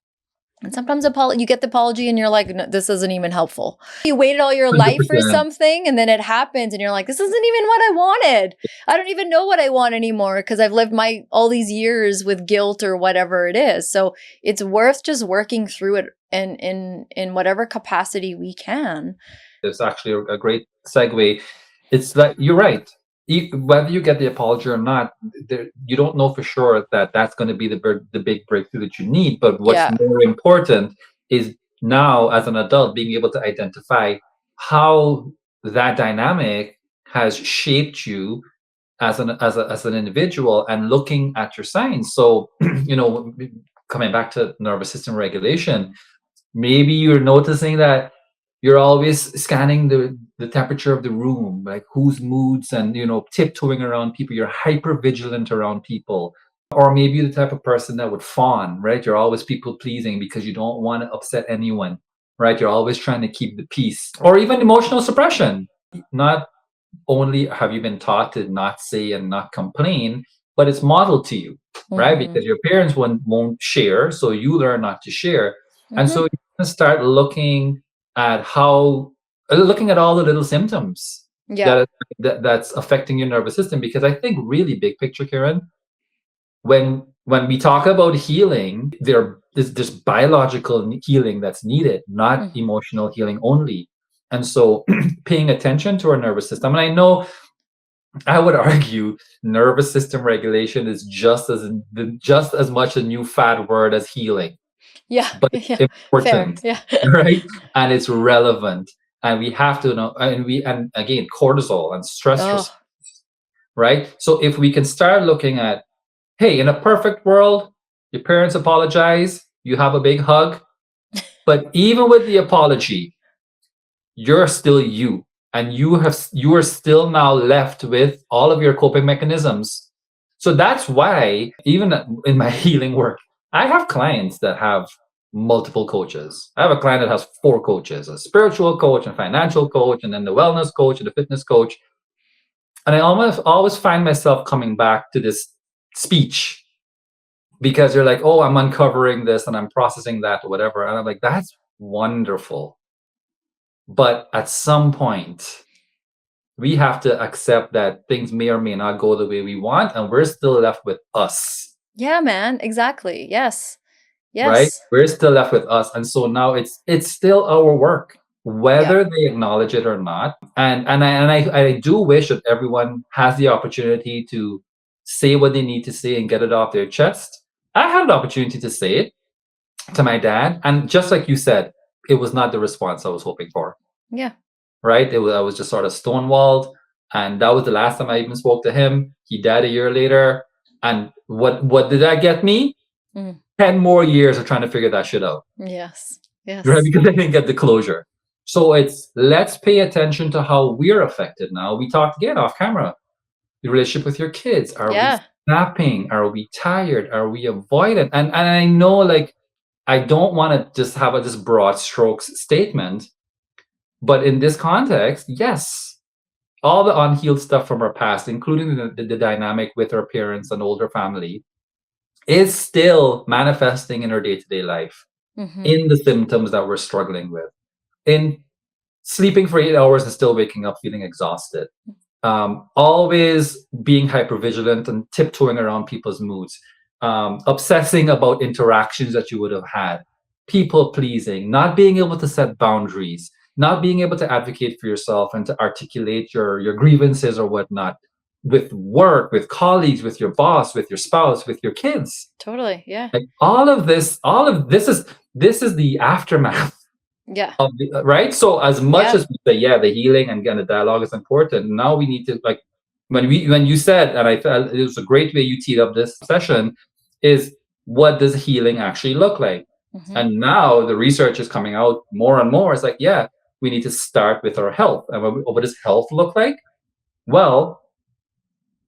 Speaker 1: And sometimes you get the apology and you're like, no, this isn't even helpful. You waited all your life for
Speaker 2: 100%.
Speaker 1: something and then it happens and you're like, this isn't even what I wanted. I don't even know what I want anymore because I've lived all these years with guilt or whatever it is. So it's worth just working through it in whatever capacity we can.
Speaker 2: It's actually a great segue. It's like, you're right. Whether you get the apology or not, you don't know for sure that that's going to be the big breakthrough that you need. But what's
Speaker 1: Yeah.
Speaker 2: more important is now, as an adult, being able to identify how that dynamic has shaped you as an individual, and looking at your signs. So, coming back to nervous system regulation, maybe you're noticing that you're always scanning the temperature of the room, like whose moods, and tiptoeing around people. You're hyper vigilant around people. Or maybe you're the type of person that would fawn, right? You're always people pleasing because you don't want to upset anyone, right? You're always trying to keep the peace. Or even emotional suppression. Not only have you been taught to not say and not complain, but it's modeled to you, right?
Speaker 1: Mm-hmm.
Speaker 2: Because your parents won't share, so you learn not to share. And so
Speaker 1: Mm-hmm.
Speaker 2: you can start looking at looking at all the little symptoms
Speaker 1: Yeah.
Speaker 2: that's affecting your nervous system. Because I think, really big picture, Karen, when we talk about healing, there's biological healing that's needed, not
Speaker 1: Mm.
Speaker 2: emotional healing only. And so paying attention to our nervous system, and I know, I would argue nervous system regulation is just as much a new fad word as healing,
Speaker 1: Yeah.
Speaker 2: but
Speaker 1: Yeah.
Speaker 2: it's
Speaker 1: Fair.
Speaker 2: important,
Speaker 1: Yeah.
Speaker 2: right? And it's relevant, and we have to know. And again, cortisol and stress
Speaker 1: Oh,
Speaker 2: response, right? So if we can start looking at, hey, in a perfect world, your parents apologize, you have a big hug, but even with the apology, you're still you, and you are still now left with all of your coping mechanisms. So that's why, even in my healing work, I have clients that have multiple coaches. I have a client that has 4 coaches: a spiritual coach, and financial coach, and then the wellness coach and the fitness coach. And I almost always find myself coming back to this speech, because they're like, oh, I'm uncovering this and I'm processing that or whatever. And I'm like, that's wonderful. But at some point, we have to accept that things may or may not go the way we want, and we're still left with us,
Speaker 1: yeah, man. Exactly. Yes.
Speaker 2: right?
Speaker 1: Yes.
Speaker 2: We're still left with us. And so now it's still our work,
Speaker 1: Yeah.
Speaker 2: whether they acknowledge it or not. And I do wish that everyone has the opportunity to say what they need to say and get it off their chest. I had an opportunity to say it to my dad, and just like you said, it was not the response I was hoping for.
Speaker 1: Yeah.
Speaker 2: Right? I was just sort of stonewalled, and that was the last time I even spoke to him. He died a year later, and what did that get me?
Speaker 1: Mm.
Speaker 2: 10 more years of trying to figure that shit out,
Speaker 1: Yes.
Speaker 2: right?
Speaker 1: Yes.
Speaker 2: Because I didn't get the closure. So let's pay attention to how we're affected now. We talked again off camera. The relationship with your kids. Are we
Speaker 1: Yeah.
Speaker 2: snapping? Are we tired? Are we avoidant? And I know, like, I don't want to just have this broad strokes statement, but in this context, yes, all the unhealed stuff from our past, including the dynamic with our parents and older family, is still manifesting in our day-to-day life,
Speaker 1: Mm-hmm.
Speaker 2: in the symptoms that we're struggling with, in sleeping for 8 hours and still waking up feeling exhausted, always being hypervigilant and tiptoeing around people's moods, obsessing about interactions that you would have had, people pleasing, not being able to set boundaries, not being able to advocate for yourself and to articulate your grievances or whatnot, with work, with colleagues, with your boss, with your spouse, with your kids.
Speaker 1: Totally. Yeah.
Speaker 2: Like, all of this is the aftermath
Speaker 1: Yeah.
Speaker 2: of right. So as much
Speaker 1: Yeah.
Speaker 2: as we say, yeah, the healing and again the dialogue is important, now we need to, like, when you said, and I felt it was a great way you teed up this session, is what does healing actually look like?
Speaker 1: Mm-hmm.
Speaker 2: And now the research is coming out more and more. It's like, yeah, we need to start with our health. And what does health look like? Well,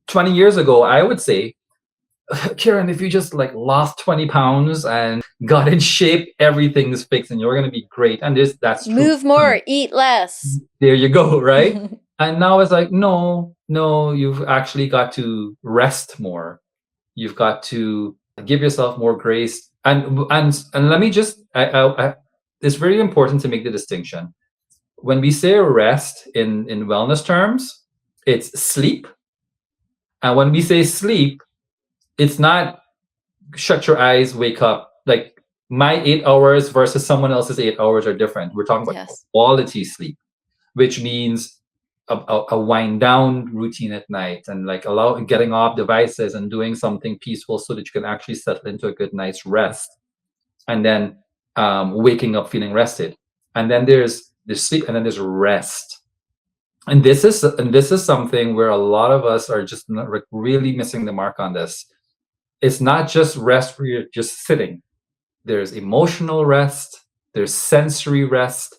Speaker 2: 20 years ago, I would say, Kieran, if you just like lost 20 pounds and got in shape, everything's fixed and you're going to be great. And that's true.
Speaker 1: Move more, eat less.
Speaker 2: There you go, right? And now it's like, no, you've actually got to rest more. You've got to give yourself more grace And let me just, it's very important to make the distinction. When we say rest in wellness terms, it's sleep. And when we say sleep, it's not shut your eyes, wake up. Like my 8 hours versus someone else's 8 hours are different. We're talking about
Speaker 1: Yes.
Speaker 2: quality sleep, which means a wind down routine at night, and like getting off devices and doing something peaceful so that you can actually settle into a good night's rest, and then waking up feeling rested. And then there's sleep, and then there's rest. And this is something where a lot of us are just not, like, really missing the mark on this. It's not just rest where you're just sitting. There's emotional rest, there's sensory rest,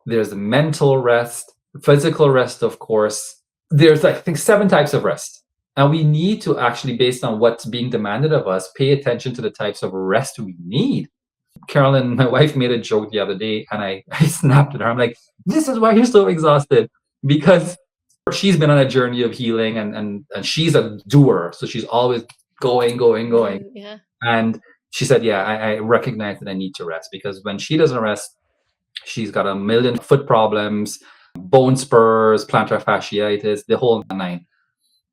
Speaker 2: there's mental rest, physical rest, of course. There's, like, I think, 7 types of rest. And we need to actually, based on what's being demanded of us, pay attention to the types of rest we need. Carolyn, my wife, made a joke the other day, and I snapped at her. I'm like, this is why you're so exhausted, because she's been on a journey of healing, and she's a doer. So she's always going, going, going.
Speaker 1: Yeah.
Speaker 2: And she said, yeah, I recognize that I need to rest, because when she doesn't rest, she's got a million foot problems, bone spurs, plantar fasciitis, the whole nine.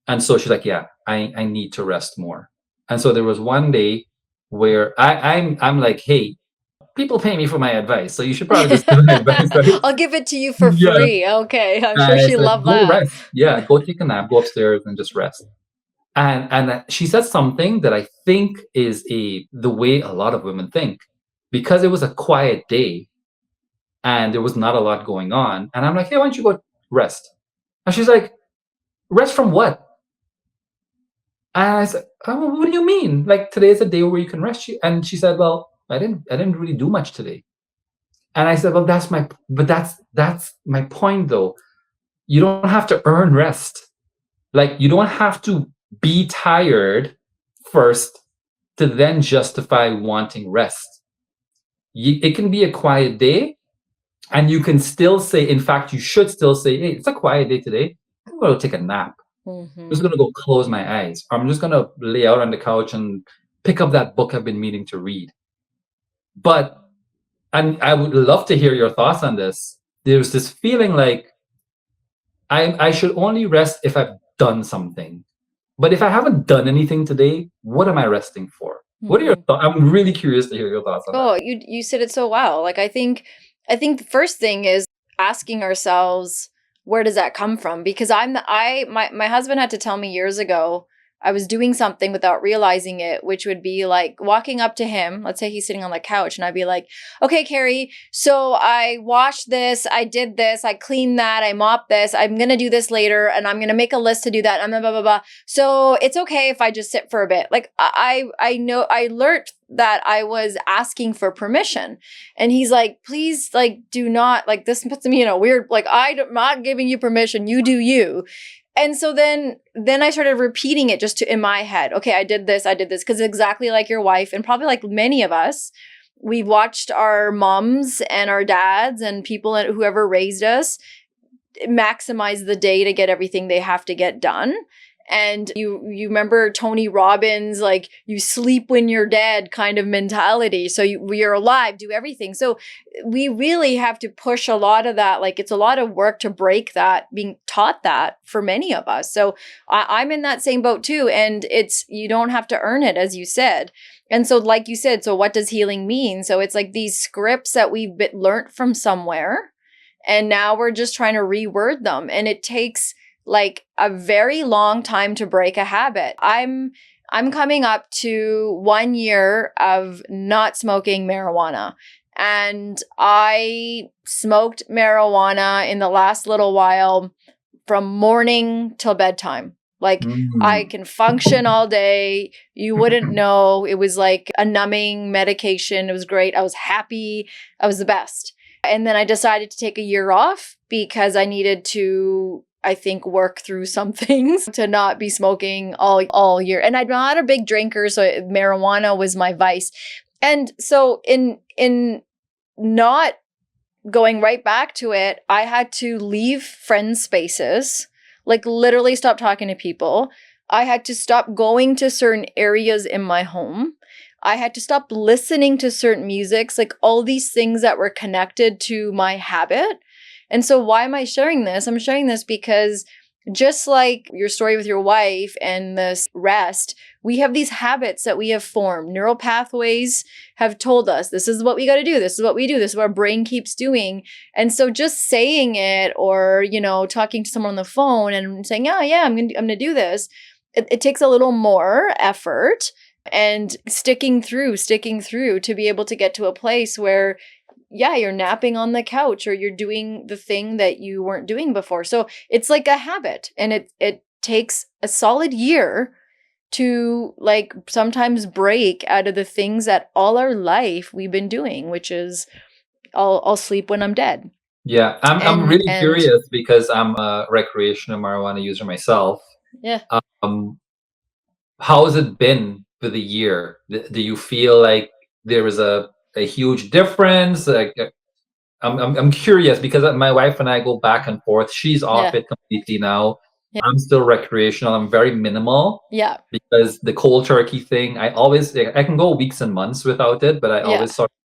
Speaker 2: And so she's like, yeah, I need to rest more. And so there was one day where I'm like, hey, people pay me for my advice, so you should probably just give my advice, right?
Speaker 1: I'll give it to you for
Speaker 2: Yeah.
Speaker 1: free. Okay. I'm sure
Speaker 2: And I
Speaker 1: she
Speaker 2: said,
Speaker 1: loved
Speaker 2: go
Speaker 1: that.
Speaker 2: rest. Yeah, go take a nap, go upstairs and just rest. And she said something that I think is the way a lot of women think, because it was a quiet day and there was not a lot going on. And I'm like, hey, why don't you go rest? And she's like, rest from what? And I said, oh, what do you mean? Like, today is a day where you can rest. And she said, well, I didn't really do much today. And I said, well, that's my point though. You don't have to earn rest. Like, you don't have to be tired first to then justify wanting rest. It can be a quiet day, and you can still say, in fact, you should still say, hey, it's a quiet day today. I'm going to take a nap. I'm just going to go close my eyes. I'm just going to lay out on the couch and pick up that book I've been meaning to read. And I would love to hear your thoughts on this. There's this feeling like I should only rest if I've done something. But if I haven't done anything today, what am I resting for? What are your thoughts? I'm really curious to hear your thoughts on that.
Speaker 1: Oh, you said it so well. Like, I think the first thing is asking ourselves, where does that come from? Because my husband had to tell me years ago, I was doing something without realizing it, which would be like walking up to him. Let's say he's sitting on the couch and I'd be like, okay, Carrie, so I washed this, I did this, I cleaned that, I mopped this, I'm going to do this later, and I'm going to make a list to do that, and blah, blah, blah, blah. So it's okay if I just sit for a bit. Like, I know, I learned that I was asking for permission. And he's like, please, like, do not, like, this puts me in a weird, like, I'm not giving you permission, you do you. And so then I started repeating it just in my head. Okay, I did this. Because exactly like your wife, and probably like many of us, we've watched our moms and our dads and people, whoever raised us, maximize the day to get everything they have to get done. And you remember Tony Robbins, like, you sleep when you're dead kind of mentality. So you're alive, do everything. So we really have to push a lot of that. Like, it's a lot of work to break that, being taught that for many of us. So I'm in that same boat too. And you don't have to earn it, as you said. And so, like you said, so what does healing mean? So it's like these scripts that we've learned from somewhere, and now we're just trying to reword them. And it takes like a very long time to break a habit. I'm coming up to 1 year of not smoking marijuana. And I smoked marijuana in the last little while from morning till bedtime. Like, I can function all day. You wouldn't know. It was like a numbing medication. It was great. I was happy. I was the best. And then I decided to take a year off because I needed to, I think, work through some things to not be smoking all year. And I'm not a big drinker, so marijuana was my vice. And so in not going right back to it, I had to leave friend spaces, like literally stop talking to people. I had to stop going to certain areas in my home. I had to stop listening to certain musics, like all these things that were connected to my habit. And so why am I sharing this? I'm sharing this because just like your story with your wife and this rest, we have these habits that we have formed. Neural pathways have told us this is what we got to do. This is what we do. This is what our brain keeps doing. And so just saying it or, talking to someone on the phone and saying, yeah, I'm going to do this. It takes a little more effort and sticking through to be able to get to a place where you're napping on the couch or you're doing the thing that you weren't doing before. So it's like a habit, and it takes a solid year to like sometimes break out of the things that all our life we've been doing, which is I'll sleep when I'm dead.
Speaker 2: Yeah, I'm
Speaker 1: And
Speaker 2: really curious because I'm a recreational marijuana user myself.
Speaker 1: yeah.
Speaker 2: Um, how has it been for the year? Do you feel like there is a huge difference? Like, I'm curious because my wife and I go back and forth. She's off
Speaker 1: Yeah.
Speaker 2: it completely now.
Speaker 1: Yeah.
Speaker 2: I'm still recreational. I'm very minimal.
Speaker 1: Yeah.
Speaker 2: Because the cold turkey thing, I can go weeks and months without it, but I always sort of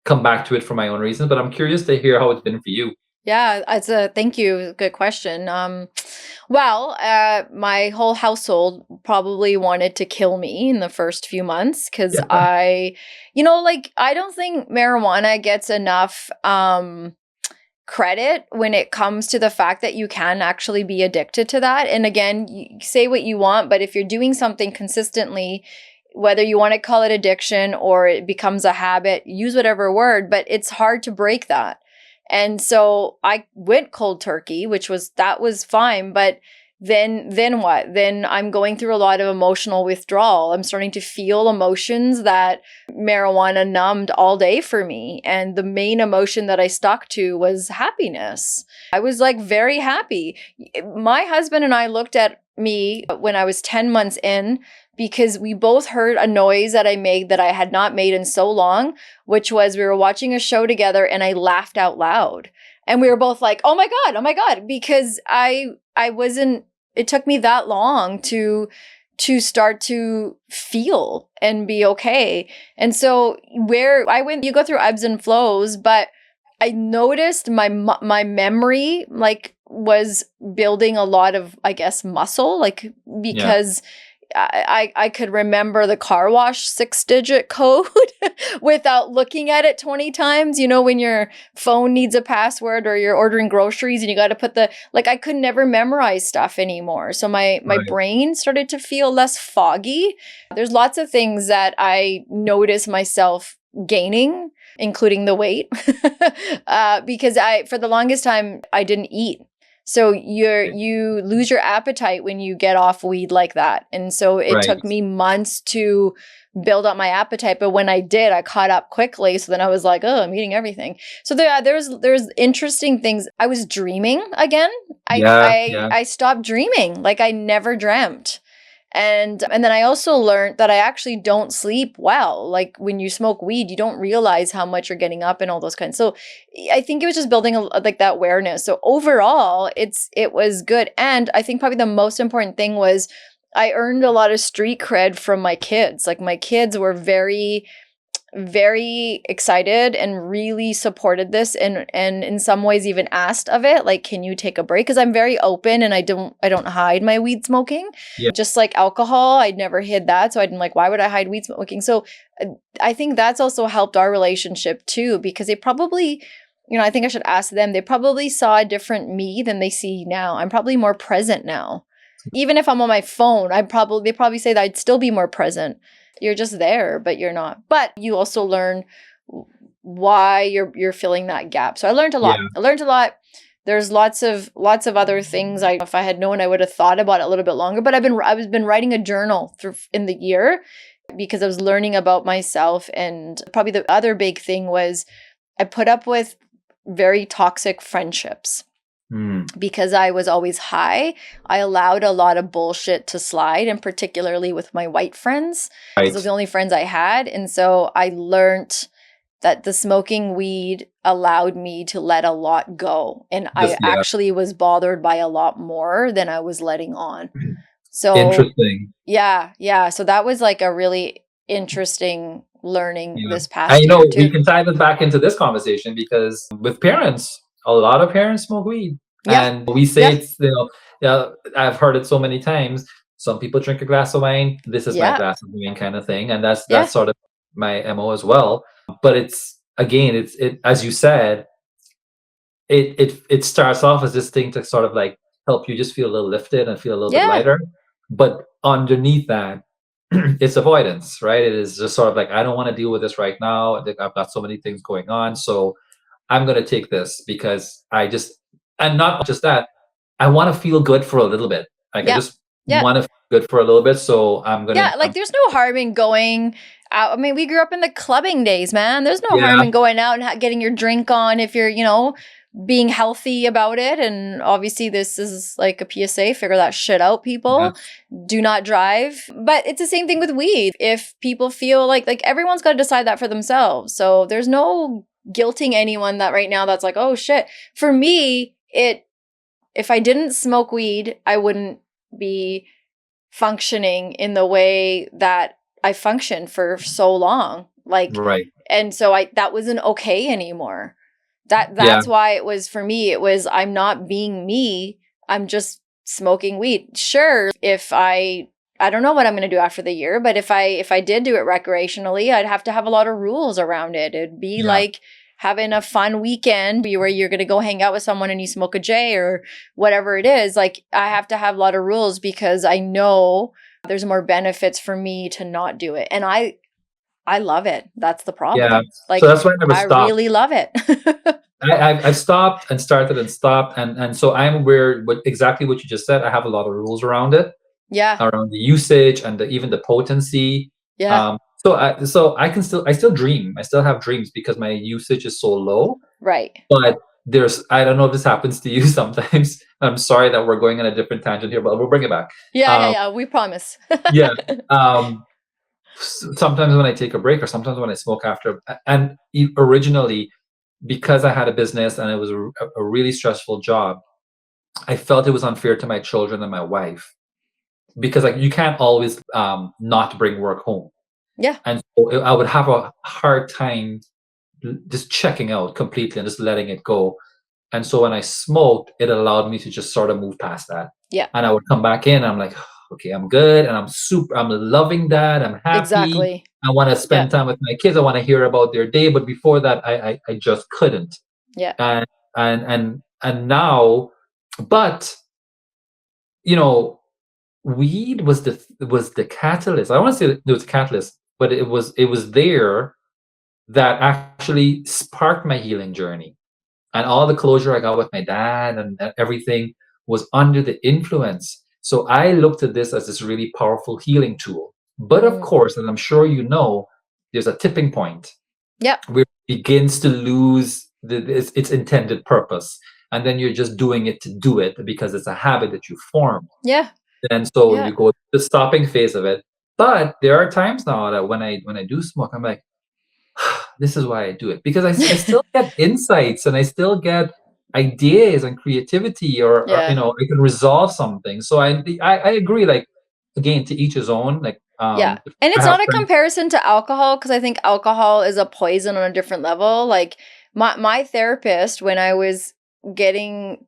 Speaker 2: come back to it for my own reasons. But I'm curious to hear how it's been for you.
Speaker 1: Yeah, thank you. Good question. My whole household probably wanted to kill me in the first few months because I don't think marijuana gets enough credit when it comes to the fact that you can actually be addicted to that. And again, you say what you want, but if you're doing something consistently, whether you want to call it addiction or it becomes a habit, use whatever word, but it's hard to break that. And so I went cold turkey, that was fine. But then what? Then I'm going through a lot of emotional withdrawal. I'm starting to feel emotions that marijuana numbed all day for me. And the main emotion that I stuck to was happiness. I was like very happy. My husband and I looked at me when I was 10 months in because we both heard a noise that I made that I had not made in so long, which was we were watching a show together and I laughed out loud. And we were both like, oh my God, because it took me that long to start to feel and be okay. And so you go through ebbs and flows, but I noticed my memory was building a lot of, I guess, muscle, because I could remember the car wash 6-digit code without looking at it 20 times. When your phone needs a password or you're ordering groceries and you got to put I could never memorize stuff anymore. So my brain started to feel less foggy. There's lots of things that I notice myself gaining, including the weight, because for the longest time, I didn't eat. So you lose your appetite when you get off weed like that. And so it took me months to build up my appetite. But when I did, I caught up quickly. So then I was like, oh, I'm eating everything. So there's interesting things. I was dreaming again. I stopped dreaming like I never dreamt. And then I also learned that I actually don't sleep well. Like when you smoke weed, you don't realize how much you're getting up and all those kinds. So I think it was just building that awareness. So overall, it was good. And I think probably the most important thing was I earned a lot of street cred from my kids. Like my kids were very, very excited and really supported this and in some ways even asked of it, like, can you take a break? Because I'm very open and I don't hide my weed smoking. Just like alcohol, I'd never hid that. So I didn't why would I hide weed smoking? So I think that's also helped our relationship too, because they probably, I think I should ask them, they probably saw a different me than they see now. I'm probably more present now. Even if I'm on my phone, they probably say that I'd still be more present. You're just there, but you're not. But you also learn why you're filling that gap. So I learned a lot. There's lots of other things. If I had known, I would have thought about it a little bit longer. But I've been writing a journal in the year because I was learning about myself. And probably the other big thing was I put up with very toxic friendships. Because I was always high, I allowed a lot of bullshit to slide, and particularly with my white friends. Those are the only friends I had. And so I learned that the smoking weed allowed me to let a lot go. And I actually was bothered by a lot more than I was letting on. So
Speaker 2: interesting.
Speaker 1: Yeah. So that was like a really interesting learning
Speaker 2: Yeah.
Speaker 1: this
Speaker 2: And
Speaker 1: past year
Speaker 2: we
Speaker 1: too.
Speaker 2: can tie this back into this conversation because with parents, a lot of parents smoke weed.
Speaker 1: Yeah.
Speaker 2: And we say
Speaker 1: Yeah.
Speaker 2: it's, yeah, I've heard it so many times. Some people drink a glass of wine. This is my
Speaker 1: Yeah.
Speaker 2: glass of wine kind of thing. And
Speaker 1: Yeah.
Speaker 2: that's sort of my MO as well. But it's again, it as you said, it starts off as this thing to sort of like help you just feel a little lifted and feel a little bit
Speaker 1: Yeah.
Speaker 2: lighter. But underneath that, it's avoidance, right? It is just sort of like I don't want to deal with this right now. Like, I've got so many things going on, so I'm gonna take this because I just and not just that, I want to feel good for a little bit. Like I
Speaker 1: Yeah.
Speaker 2: just
Speaker 1: Yeah.
Speaker 2: want to feel good for a little bit, so
Speaker 1: Yeah,
Speaker 2: I'm
Speaker 1: like there's no harm in going out. I mean, we grew up in the clubbing days, man. There's no harm
Speaker 2: yeah,
Speaker 1: in going out and getting your drink on if you're, being healthy about it. And obviously, this is like a PSA, figure that shit out, people.
Speaker 2: yes,
Speaker 1: Do not drive. But it's the same thing with weed. If people feel like everyone's got to decide that for themselves. So there's no guilting anyone that right now that's like, oh shit. For me, if I didn't smoke weed, I wouldn't be functioning in the way that I functioned for so long. Like,
Speaker 2: right,
Speaker 1: and so that wasn't okay anymore.
Speaker 2: yeah,
Speaker 1: That's why it was for me, it was I'm not being me. I'm just smoking weed. Sure, if I don't know what I'm going to do after the year, but if I did do it recreationally, I'd have to have a lot of rules around it. It'd be
Speaker 2: yeah,
Speaker 1: like having a fun weekend where you're going to go hang out with someone and you smoke a J or whatever it is. Like I have to have a lot of rules because I know there's more benefits for me to not do it. And I love it. That's the
Speaker 2: yeah.
Speaker 1: problem.
Speaker 2: So
Speaker 1: Like
Speaker 2: that's why I never
Speaker 1: I
Speaker 2: stopped.
Speaker 1: really love it.
Speaker 2: I've stopped and started and stopped, and so I'm aware what exactly what you just said. I have a lot of rules around it,
Speaker 1: Yeah.
Speaker 2: around the usage and even the potency.
Speaker 1: Yeah.
Speaker 2: So I still dream. I still have dreams because my usage is so low.
Speaker 1: Right.
Speaker 2: But I don't know if this happens to you sometimes. I'm sorry that we're going on a different tangent here, but we'll bring it back.
Speaker 1: Yeah, yeah,
Speaker 2: Um,
Speaker 1: yeah. We promise.
Speaker 2: yeah. Um, Sometimes when I take a break or sometimes when I smoke after, and originally because I had a business and it was a really stressful job, I felt it was unfair to my children and my wife because like you can't always not bring work home,
Speaker 1: Yeah.
Speaker 2: and so I would have a hard time just checking out completely and just letting it go. And so when I smoked, it allowed me to just sort of move past that.
Speaker 1: Yeah.
Speaker 2: And I would come back in, I'm like, okay, I'm good. And I'm loving that. I'm happy.
Speaker 1: Exactly.
Speaker 2: I want to
Speaker 1: Yeah.
Speaker 2: spend time with my kids. I want to hear about their day. But before that, I just couldn't.
Speaker 1: Yeah.
Speaker 2: And, and now, but, you know, weed was the catalyst. I don't want to say that it was a catalyst, but it was there that actually sparked my healing journey. And all the closure I got with my dad and everything was under the influence. So I looked at this as this really powerful healing tool. But of
Speaker 1: Mm.
Speaker 2: course, and I'm sure you know, there's a tipping point
Speaker 1: Yep.
Speaker 2: where it begins to lose its intended purpose. And then you're just doing it to do it because it's a habit that you formed.
Speaker 1: Yeah.
Speaker 2: And so
Speaker 1: Yeah.
Speaker 2: you go to the stopping phase of it. But there are times now that when I do smoke, I'm like, this is why I do it because I still get insights and I still get ideas and creativity or
Speaker 1: Yeah.
Speaker 2: I can resolve something. So I agree. Like again, to each his own. Like
Speaker 1: Yeah.
Speaker 2: if
Speaker 1: And
Speaker 2: I
Speaker 1: it's
Speaker 2: have
Speaker 1: not a
Speaker 2: friends.
Speaker 1: comparison to alcohol because I think alcohol is a poison on a different level. Like my therapist, when I was getting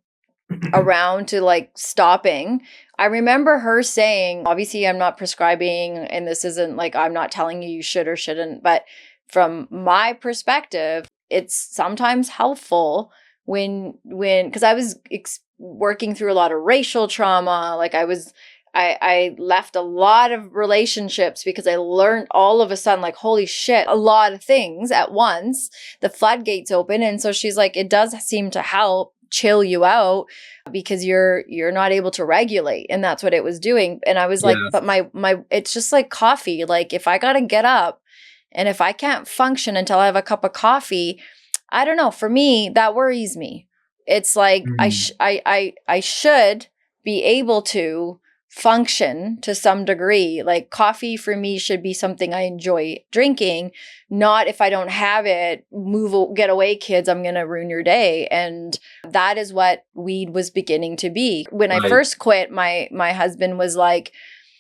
Speaker 1: around to like stopping, I remember her saying, obviously I'm not prescribing and this isn't like I'm not telling you should or shouldn't, but from my perspective, it's sometimes helpful when because I was working through a lot of racial trauma, like I left a lot of relationships because I learned all of a sudden, like, holy shit, a lot of things at once. The floodgates open. And so she's like, it does seem to help chill you out because you're not able to regulate. And that's what it was doing. And I was like,
Speaker 2: Yes.
Speaker 1: but my it's just like coffee. Like if I gotta get up and if I can't function until I have a cup of coffee, I don't know. For me, that worries me. It's like
Speaker 2: Mm,
Speaker 1: I should be able to function to some degree. Like coffee for me should be something I enjoy drinking, not if I don't have it, get away kids, I'm going to ruin your day. And that is what weed was beginning to be. When I
Speaker 2: right.
Speaker 1: first quit, my husband was like,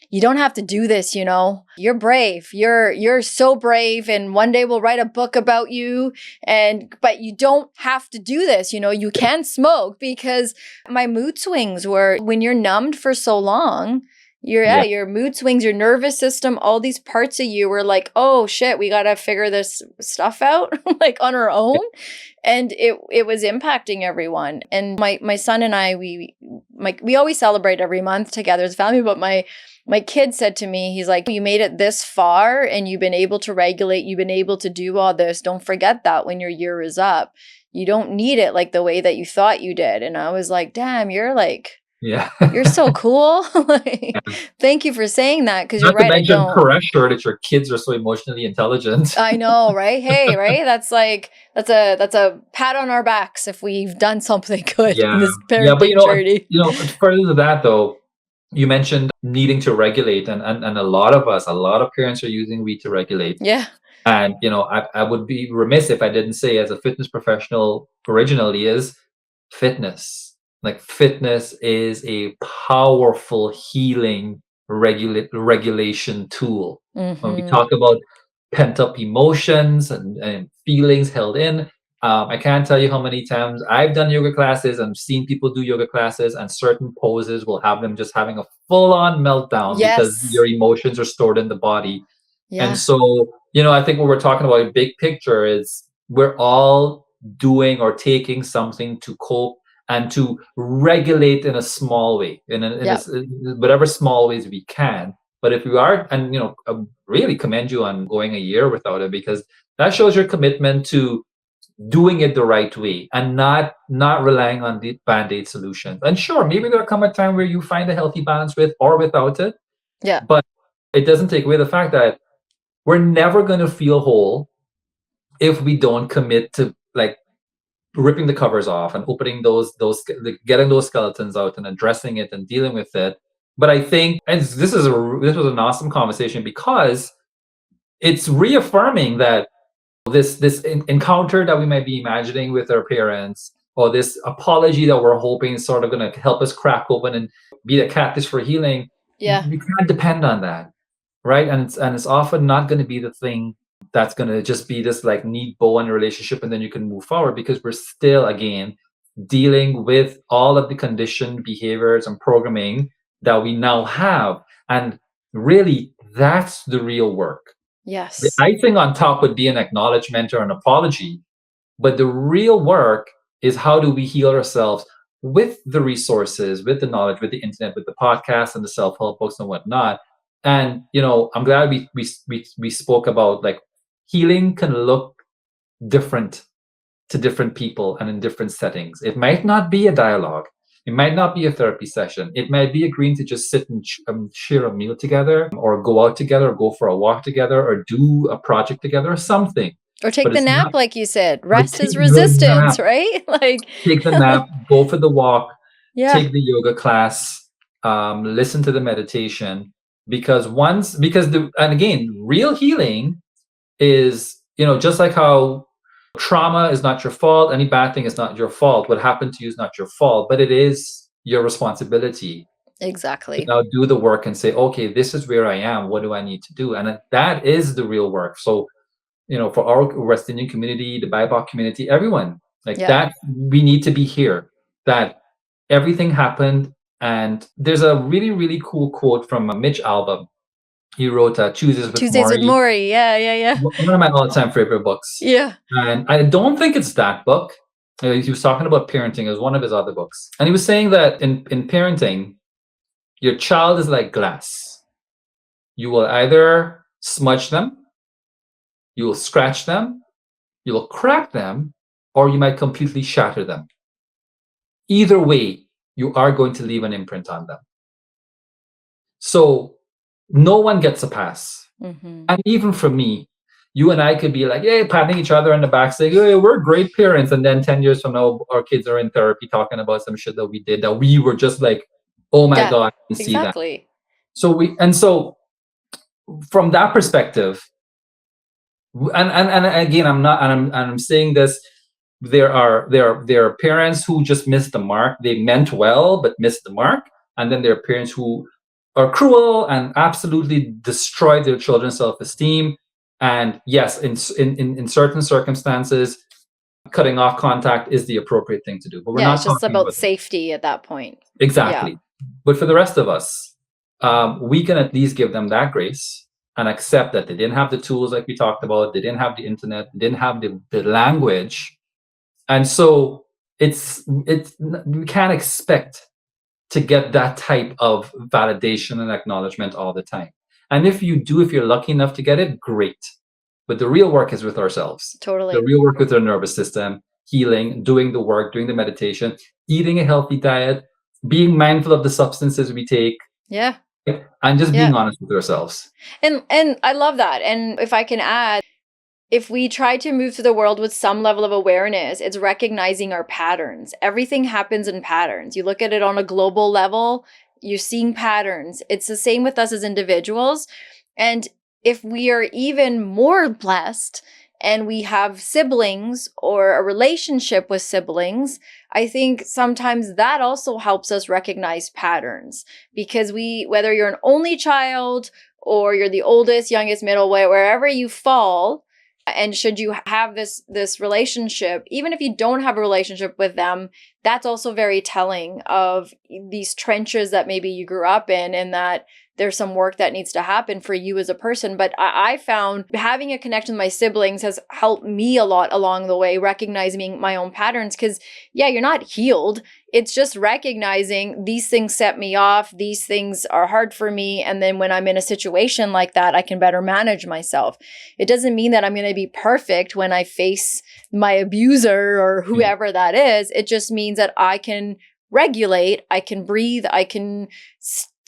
Speaker 1: you don't have to do this, you know. You're brave. You're so brave, and one day we'll write a book about you, but you don't have to do this, you know. You can smoke, because my mood swings were, when you're numbed for so long, your mood swings, your nervous system, all these parts of you were like, oh shit, we got to figure this stuff out like on our own. And it was impacting everyone. And my son and I, we always celebrate every month together as a family, but my kid said to me, he's like, you made it this far and you've been able to regulate, you've been able to do all this. Don't forget that when your year is up. You don't need it like the way that you thought you did. And I was like, damn, you're so cool. Thank you for saying that, because you're right.
Speaker 2: I don't. Pressure that your kids are so emotionally intelligent.
Speaker 1: I know, right? Hey, right? That's a pat on our backs if we've done something good in this parenting journey.
Speaker 2: Further to that though, you mentioned needing to regulate, and a lot of parents are using weed to regulate.
Speaker 1: Yeah.
Speaker 2: And I would be remiss if I didn't say, as a fitness professional originally, is fitness. Like, fitness is a powerful healing regulation tool.
Speaker 1: Mm-hmm.
Speaker 2: When we talk about pent up emotions and feelings held in, I can't tell you how many times I've done yoga classes and seen people do yoga classes, and certain poses will have them just having a full on meltdown because your emotions are stored in the body. Yeah. And so, I think what we're talking about, big picture, is we're all doing or taking something to cope and to regulate in a small way, in whatever small ways we can. But if you are, and I really commend you on going a year without it, because that shows your commitment to doing it the right way and not relying on the band-aid solutions. And sure, maybe there'll come a time where you find a healthy balance with or without it.
Speaker 1: Yeah.
Speaker 2: But it doesn't take away the fact that we're never going to feel whole if we don't commit to ripping the covers off and opening getting those skeletons out and addressing it and dealing with it. But I think, and this was an awesome conversation, because it's reaffirming that this encounter that we might be imagining with our parents, or this apology that we're hoping is sort of going to help us crack open and be the catalyst for healing.
Speaker 1: Yeah,
Speaker 2: we can't depend on that, right? And it's often not going to be the thing that's going to just be this neat bow in a relationship and then you can move forward, because we're still, again, dealing with all of the conditioned behaviors and programming that we now have. And really, that's the real work.
Speaker 1: Yes.
Speaker 2: The icing on top would be an acknowledgement or an apology, but the real work is, how do we heal ourselves with the resources, with the knowledge, with the internet, with the podcast and the self-help books and whatnot. And I'm glad we spoke about healing can look different to different people and in different settings. It might not be a dialogue. It might not be a therapy session. It might be agreeing to just sit and share a meal together, or go out together, or go for a walk together, or do a project together, or something.
Speaker 1: Or take the nap, like you said. Rest is resistance, right?
Speaker 2: Take the nap, go for the walk,
Speaker 1: take
Speaker 2: the yoga class, listen to the meditation. Because and again, real healing is, just like how trauma is not your fault, any bad thing is not your fault, what happened to you is not your fault, but it is your responsibility.
Speaker 1: Exactly.
Speaker 2: Now do the work and say, okay, this is where I am, what do I need to do? And that is the real work. So, for our West Indian community, the BIPOC community, everyone, that, we need to be here, that everything happened. And there's a really, really cool quote from Mitch Albom. He wrote Tuesdays with
Speaker 1: Morrie. Yeah.
Speaker 2: One of my all-time favorite books.
Speaker 1: Yeah.
Speaker 2: And I don't think it's that book. He was talking about parenting as one of his other books. And he was saying that in parenting, your child is like glass. You will either smudge them, you will scratch them, you will crack them, or you might completely shatter them. Either way, you are going to leave an imprint on them. So no one gets a pass.
Speaker 1: Mm-hmm.
Speaker 2: And even for me, you and I could be patting each other on the back, saying, hey, we're great parents. And then 10 years from now, our kids are in therapy talking about some shit that we did that we were just oh my God, I can see that. So from that perspective, and again, I'm saying this, there are parents who just missed the mark. They meant well, but missed the mark. And then there are parents who are cruel and absolutely destroy their children's self-esteem. And yes, in certain circumstances, cutting off contact is the appropriate thing to do. But we're
Speaker 1: Yeah,
Speaker 2: not
Speaker 1: it's just
Speaker 2: talking
Speaker 1: about
Speaker 2: about
Speaker 1: safety at that point. Yeah.
Speaker 2: exactly. But for the rest of us, we can at least give them that grace and accept that they didn't have the tools like we talked about, they didn't have the internet, they didn't have the language. And so it's we can't expect to get that type of validation and acknowledgement all the time. And if you do, if you're lucky enough to get it, great. But the real work is with ourselves.
Speaker 1: Totally.
Speaker 2: The real work with our nervous system, healing, doing the work, doing the meditation, eating a healthy diet, being mindful of the substances we take,
Speaker 1: Yeah.
Speaker 2: and just being
Speaker 1: Yeah.
Speaker 2: honest with ourselves.
Speaker 1: And I love that. And if I can add, if we try to move through the world with some level of awareness, it's recognizing our patterns. Everything happens in patterns. You look at it on a global level, you're seeing patterns. It's the same with us as individuals. And if we are even more blessed and we have siblings or a relationship with siblings, I think sometimes that also helps us recognize patterns, because whether you're an only child or you're the oldest, youngest, middle, wherever you fall, and should you have this relationship, even if you don't have a relationship with them, that's also very telling of these trenches that maybe you grew up in, and that there's some work that needs to happen for you as a person. But I found having a connection with my siblings has helped me a lot along the way, recognizing my own patterns. Because yeah, you're not healed. It's just recognizing these things set me off. These things are hard for me. And then when I'm in a situation like that, I can better manage myself. It doesn't mean that I'm going to be perfect when I face my abuser or whoever that is. It just means that I can regulate, I can breathe, I can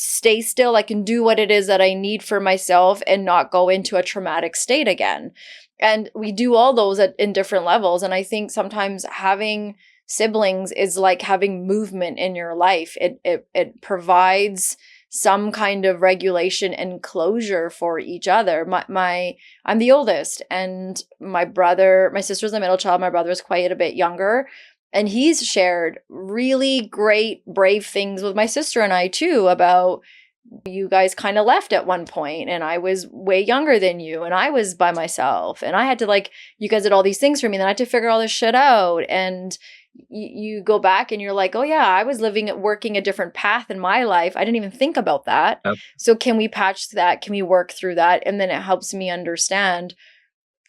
Speaker 1: stay still, I can do what it is that I need for myself and not go into a traumatic state again. And we do all those in different levels. And I think sometimes having siblings is like having movement in your life. It provides some kind of regulation and closure for each other. I'm the oldest, and my sister's the middle child. My brother is quite a bit younger, and he's shared really great, brave things with my sister and I too about, you guys kind of left at one point and I was way younger than you and I was by myself and I had to you guys did all these things for me and then I had to figure all this shit out. And you go back and you're like, oh yeah, I was working a different path in my life. I didn't even think about that. Yep. So can we patch that? Can we work through that? And then it helps me understand.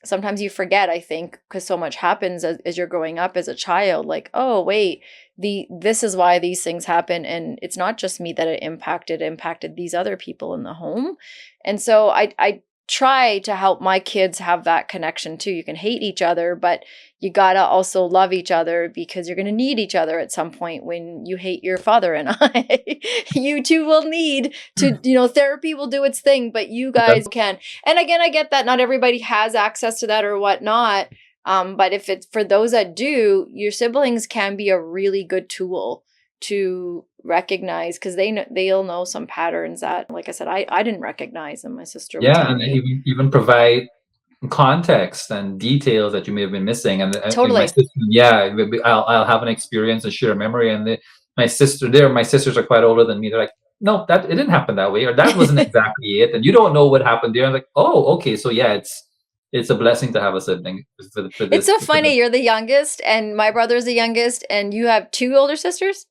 Speaker 1: Sometimes you forget, I think, because so much happens as you're growing up as a child, like, oh, wait, this is why these things happen. And it's not just me that it impacted these other people in the home. And so I try to help my kids have that connection too. You can hate each other, but you gotta also love each other, because you're gonna need each other at some point. When you hate your father and I, you two will need to, therapy will do its thing, but you guys can. And again, I get that not everybody has access to that or whatnot. But if it's for those that do, your siblings can be a really good tool to recognize, because they'll know some patterns that, like I said, I didn't recognize, and my sister would tell me.
Speaker 2: And even provide context and details that you may have been missing. And
Speaker 1: totally,
Speaker 2: my sister, I'll have an experience and share a memory, and my sisters are quite older than me. They're like, no, it didn't happen that way, or that wasn't exactly it, and you don't know what happened there. I'm like, oh, okay, so yeah, it's a blessing to have a sibling. For this,
Speaker 1: it's so funny. You're the youngest, and my brother's the youngest, and you have two older sisters.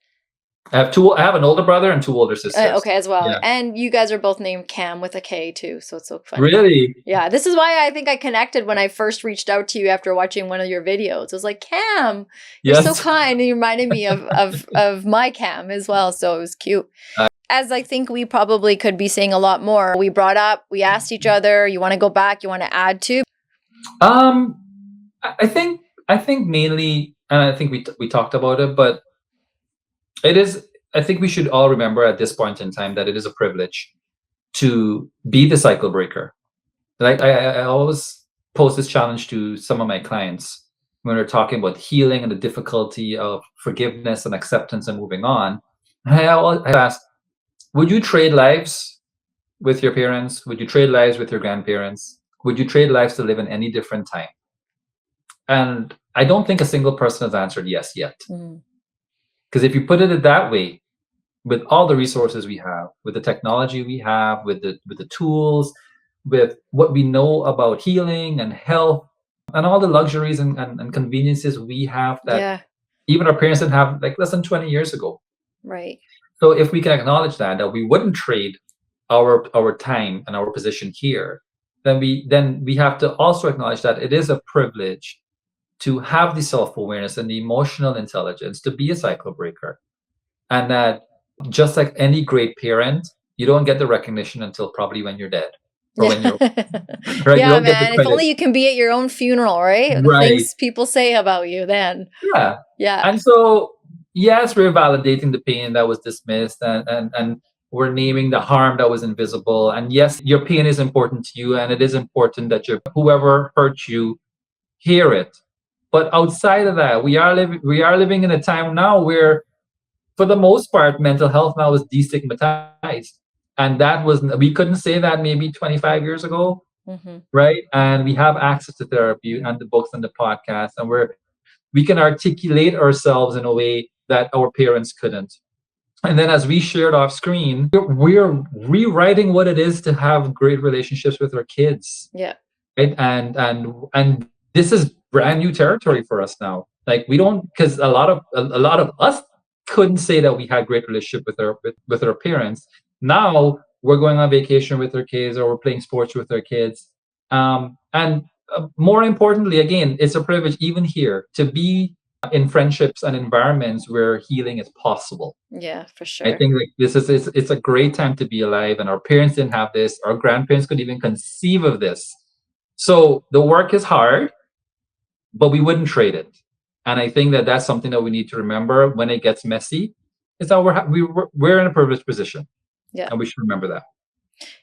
Speaker 2: I have an older brother and two older sisters.
Speaker 1: Okay, as well. Yeah. And you guys are both named Kam with a K too, so it's so funny.
Speaker 2: Really?
Speaker 1: Yeah, this is why I think I connected when I first reached out to you after watching one of your videos. I was like, Kam, you're so kind, and you reminded me of my Kam as well, so it was cute. As I think we probably could be saying a lot more. We asked each other, you want to go back, you want to add to?
Speaker 2: I think mainly, and I think we talked about it, but I think we should all remember at this point in time that it is a privilege to be the cycle breaker. Like I always pose this challenge to some of my clients when we're talking about healing and the difficulty of forgiveness and acceptance and moving on. I always ask, would you trade lives with your parents? Would you trade lives with your grandparents? Would you trade lives to live in any different time? And I don't think a single person has answered yes yet. Because if you put it that way, with all the resources we have, with the technology we have, with the tools, with what we know about healing and health, and all the luxuries and conveniences we have that
Speaker 1: Yeah.
Speaker 2: even our parents didn't have like less than 20 years ago.
Speaker 1: Right.
Speaker 2: So if we can acknowledge that we wouldn't trade our time and our position here, then we have to also acknowledge that it is a privilege to have the self-awareness and the emotional intelligence to be a cycle breaker. And that just like any great parent, you don't get the recognition until probably when you're dead or when you're
Speaker 1: Yeah.
Speaker 2: right. You
Speaker 1: Yeah,
Speaker 2: don't get the
Speaker 1: man. If
Speaker 2: credit.
Speaker 1: only you can be at your own funeral, right? The
Speaker 2: Right.
Speaker 1: things people say about you then.
Speaker 2: Yeah.
Speaker 1: Yeah.
Speaker 2: And so, yes, we're validating the pain that was dismissed, and we're naming the harm that was invisible. And yes, your pain is important to you, and it is important that whoever hurt you hear it. But outside of that, we are living in a time now where, for the most part, mental health now is destigmatized, and that was we couldn't say that maybe 25 years ago,
Speaker 1: Hmm.
Speaker 2: right? And we have access to therapy and the books and the podcasts, and we can articulate ourselves in a way that our parents couldn't. And then, as we shared off screen, we're rewriting what it is to have great relationships with our kids,
Speaker 1: Yeah.
Speaker 2: right? And this is brand new territory for us now. Like, we don't, because a lot of us couldn't say that we had great relationship with our parents. Now we're going on vacation with our kids, or we're playing sports with our kids. And more importantly, again, it's a privilege even here to be in friendships and environments where healing is possible.
Speaker 1: Yeah, for
Speaker 2: I
Speaker 1: sure.
Speaker 2: think like it's a great time to be alive, and our parents didn't have this. Our grandparents couldn't even conceive of this. So the work is hard, but we wouldn't trade it. And I think that that's something that we need to remember when it gets messy. Is that we're in a privileged position,
Speaker 1: Yeah.
Speaker 2: and we should remember that.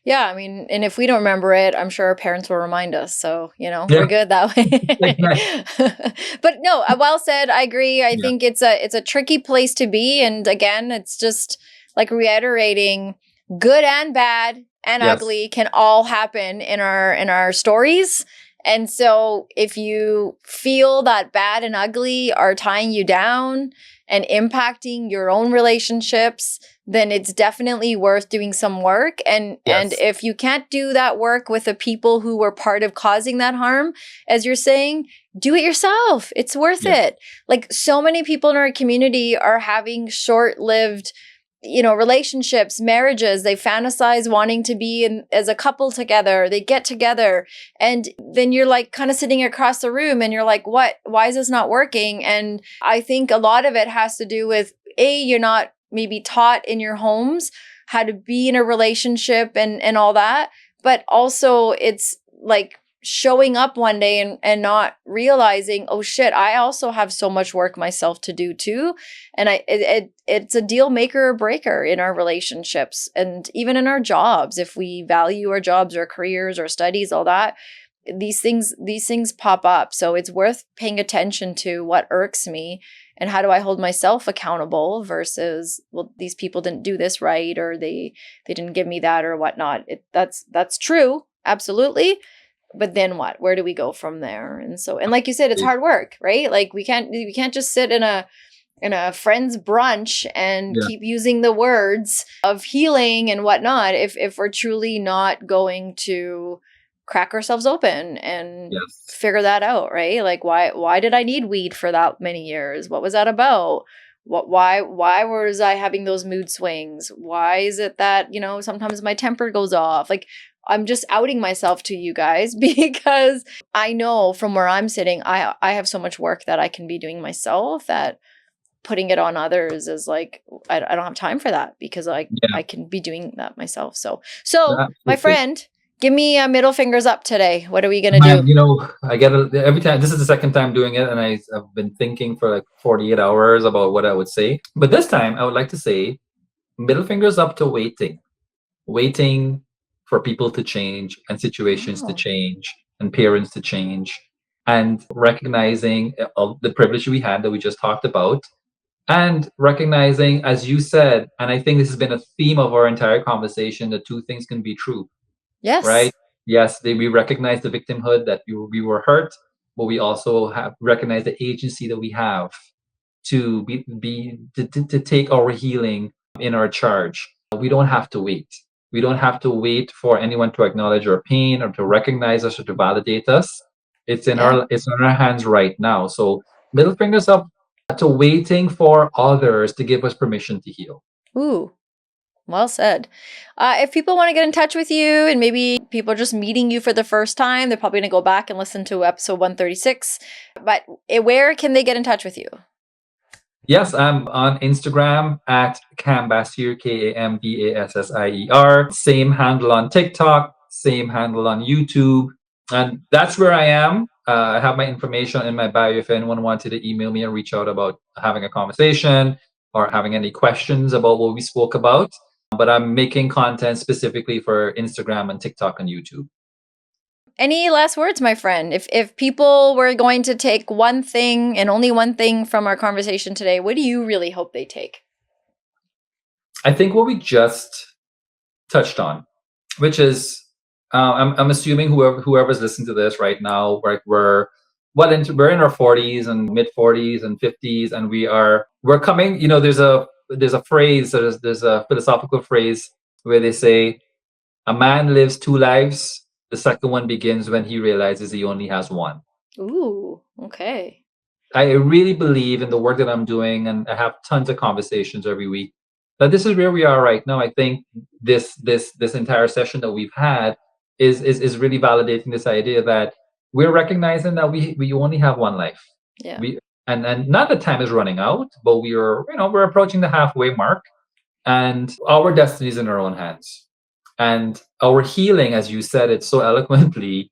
Speaker 1: Yeah, I mean, and if we don't remember it, I'm sure our parents will remind us. So, we're
Speaker 2: Yeah,
Speaker 1: good that
Speaker 2: like that.
Speaker 1: way. But no, well said. I agree. I
Speaker 2: Yeah.
Speaker 1: think it's a tricky place to be. And again, it's just like reiterating good and bad and
Speaker 2: Yes.
Speaker 1: ugly can all happen in our stories. And so if you feel that bad and ugly are tying you down and impacting your own relationships, then it's definitely worth doing some work. And
Speaker 2: Yes.
Speaker 1: if you can't do that work with the people who were part of causing that harm, as you're saying, do it yourself. It's worth
Speaker 2: Yes.
Speaker 1: it. Like, so many people in our community are having short-lived relationships, marriages. They fantasize wanting to be as a couple together. They get together, and then you're like kind of sitting across the room and you're like, what? Why is this not working? And I think a lot of it has to do with, you're not maybe taught in your homes how to be in a relationship and all that. But also it's like showing up one day and not realizing, oh shit, I also have so much work myself to do too. And it's a deal maker or breaker in our relationships and even in our jobs. If we value our jobs or careers or studies, all that, these things pop up. So it's worth paying attention to what irks me and how do I hold myself accountable versus, well, these people didn't do this right, or they didn't give me that or whatnot. That's true, absolutely. But then what? Where do we go from there? And so, and like you said, it's hard work, right? Like we can't just sit in a friend's brunch and
Speaker 2: Yeah.
Speaker 1: keep using the words of healing and whatnot if we're truly not going to crack ourselves open and
Speaker 2: Yes.
Speaker 1: figure that out, right? Like, why did I need weed for that many years? What was that about? Why was I having those mood swings? Why is it that, sometimes my temper goes off? Like, I'm just outing myself to you guys because I know from where I'm sitting, I have so much work that I can be doing myself that putting it on others is like, I don't have time for that because I
Speaker 2: Yeah.
Speaker 1: can be doing that myself. So my
Speaker 2: Absolutely.
Speaker 1: friend, give me a middle fingers up today. What are we going to do?
Speaker 2: Man, I get it every time. This is the second time doing it, and I've been thinking for like 48 hours about what I would say. But this time, I would like to say middle fingers up to waiting for people to change and situations to
Speaker 1: Oh,
Speaker 2: change and parents to change, and recognizing of the privilege we had that we just talked about, and recognizing, as you said, and I think this has been a theme of our entire conversation, that two things can be true,
Speaker 1: yes.
Speaker 2: right? Yes, we recognize the victimhood that we were hurt, but we also have recognized the agency that we have to to take our healing in our charge. We don't have to wait. We don't have to wait for anyone to acknowledge our pain or to recognize us or to validate us.
Speaker 1: Yeah.
Speaker 2: It's in our hands right now. So middle fingers up to waiting for others to give us permission to heal.
Speaker 1: Ooh, well said. If people want to get in touch with you and maybe people are just meeting you for the first time, they're probably going to go back and listen to episode 136. But where can they get in touch with you?
Speaker 2: Yes, I'm on Instagram at Kam Bassier, Kambassier. Same handle on TikTok, same handle on YouTube. And that's where I am. I have my information in my bio if anyone wanted to email me and reach out about having a conversation or having any questions about what we spoke about. But I'm making content specifically for Instagram and TikTok and YouTube.
Speaker 1: Any last words, my friend? If people were going to take one thing and only one thing from our conversation today, what do you really hope they take?
Speaker 2: I think what we just touched on, which is I'm assuming whoever's listening to this right now, we're we're in our 40s and mid 40s and 50s, and we're coming. There's a phrase, there's a philosophical phrase where they say a man lives two lives. The second one begins when he realizes he only has one.
Speaker 1: Ooh, okay.
Speaker 2: I really believe in the work that I'm doing, and I have tons of conversations every week. That this is where we are right now. I think this entire session that we've had is really validating this idea that we're recognizing that we only have one life.
Speaker 1: Yeah.
Speaker 2: And not that time is running out, but we're approaching the halfway mark, and our destiny is in our own hands. And our healing, as you said it so eloquently,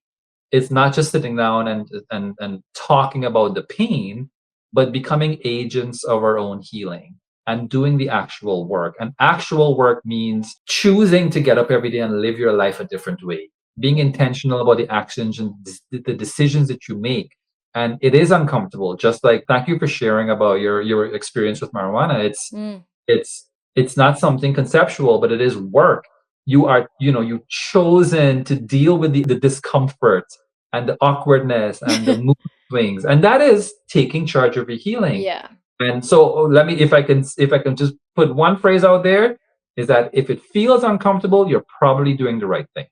Speaker 2: it's not just sitting down and talking about the pain, but becoming agents of our own healing and doing the actual work. And actual work means choosing to get up every day and live your life a different way, being intentional about the actions and the decisions that you make. And it is uncomfortable. Just like, thank you for sharing about your experience with marijuana. It's not something conceptual, but it is work. You've chosen to deal with the discomfort and the awkwardness and the mood swings, and that is taking charge of your healing.
Speaker 1: Yeah.
Speaker 2: And so if I can just put one phrase out there, is that if it feels uncomfortable, you're probably doing the right thing.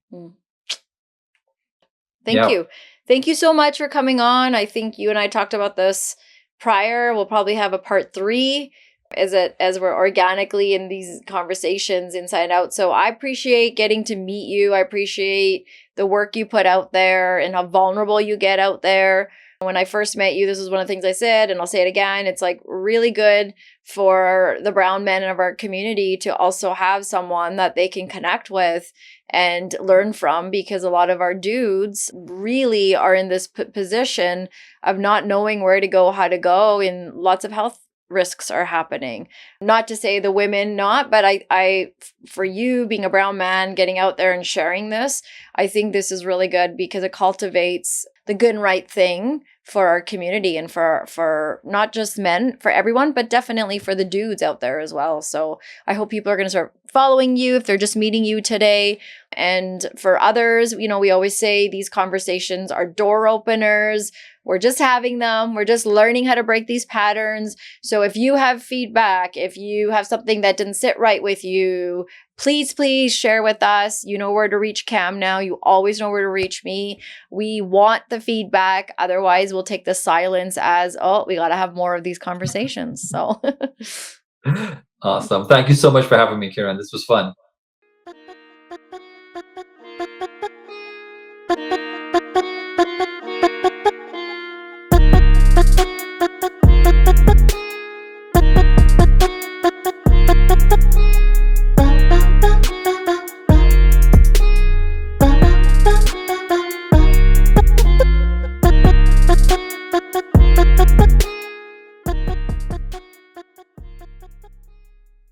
Speaker 1: Thank you. Thank you so much for coming on. I think you and I talked about this prior. We'll probably have a part 3 as we're organically in these conversations inside out. So I appreciate getting to meet you. I appreciate the work you put out there and how vulnerable you get out there. When I first met you, this is one of the things I said, and I'll say it again. It's like really good for the brown men of our community to also have someone that they can connect with and learn from, because a lot of our dudes really are in this position of not knowing where to go, how to go, and lots of health risks are happening. Not to say the women not, but I for you being a brown man, getting out there and sharing this, I think this is really good because it cultivates the good and right thing for our community and for not just men, for everyone, but definitely for the dudes out there as well. So I hope people are going to start following you if they're just meeting you today. And for others, we always say these conversations are door openers. We're just having them. We're just learning how to break these patterns. So if you have feedback, if you have something that didn't sit right with you, please share with us. You know where to reach Kam now. You always know where to reach me. We want the feedback. Otherwise, we'll take the silence as, oh, we got to have more of these conversations. So
Speaker 2: Awesome. Thank you so much for having me, Karen. This was fun.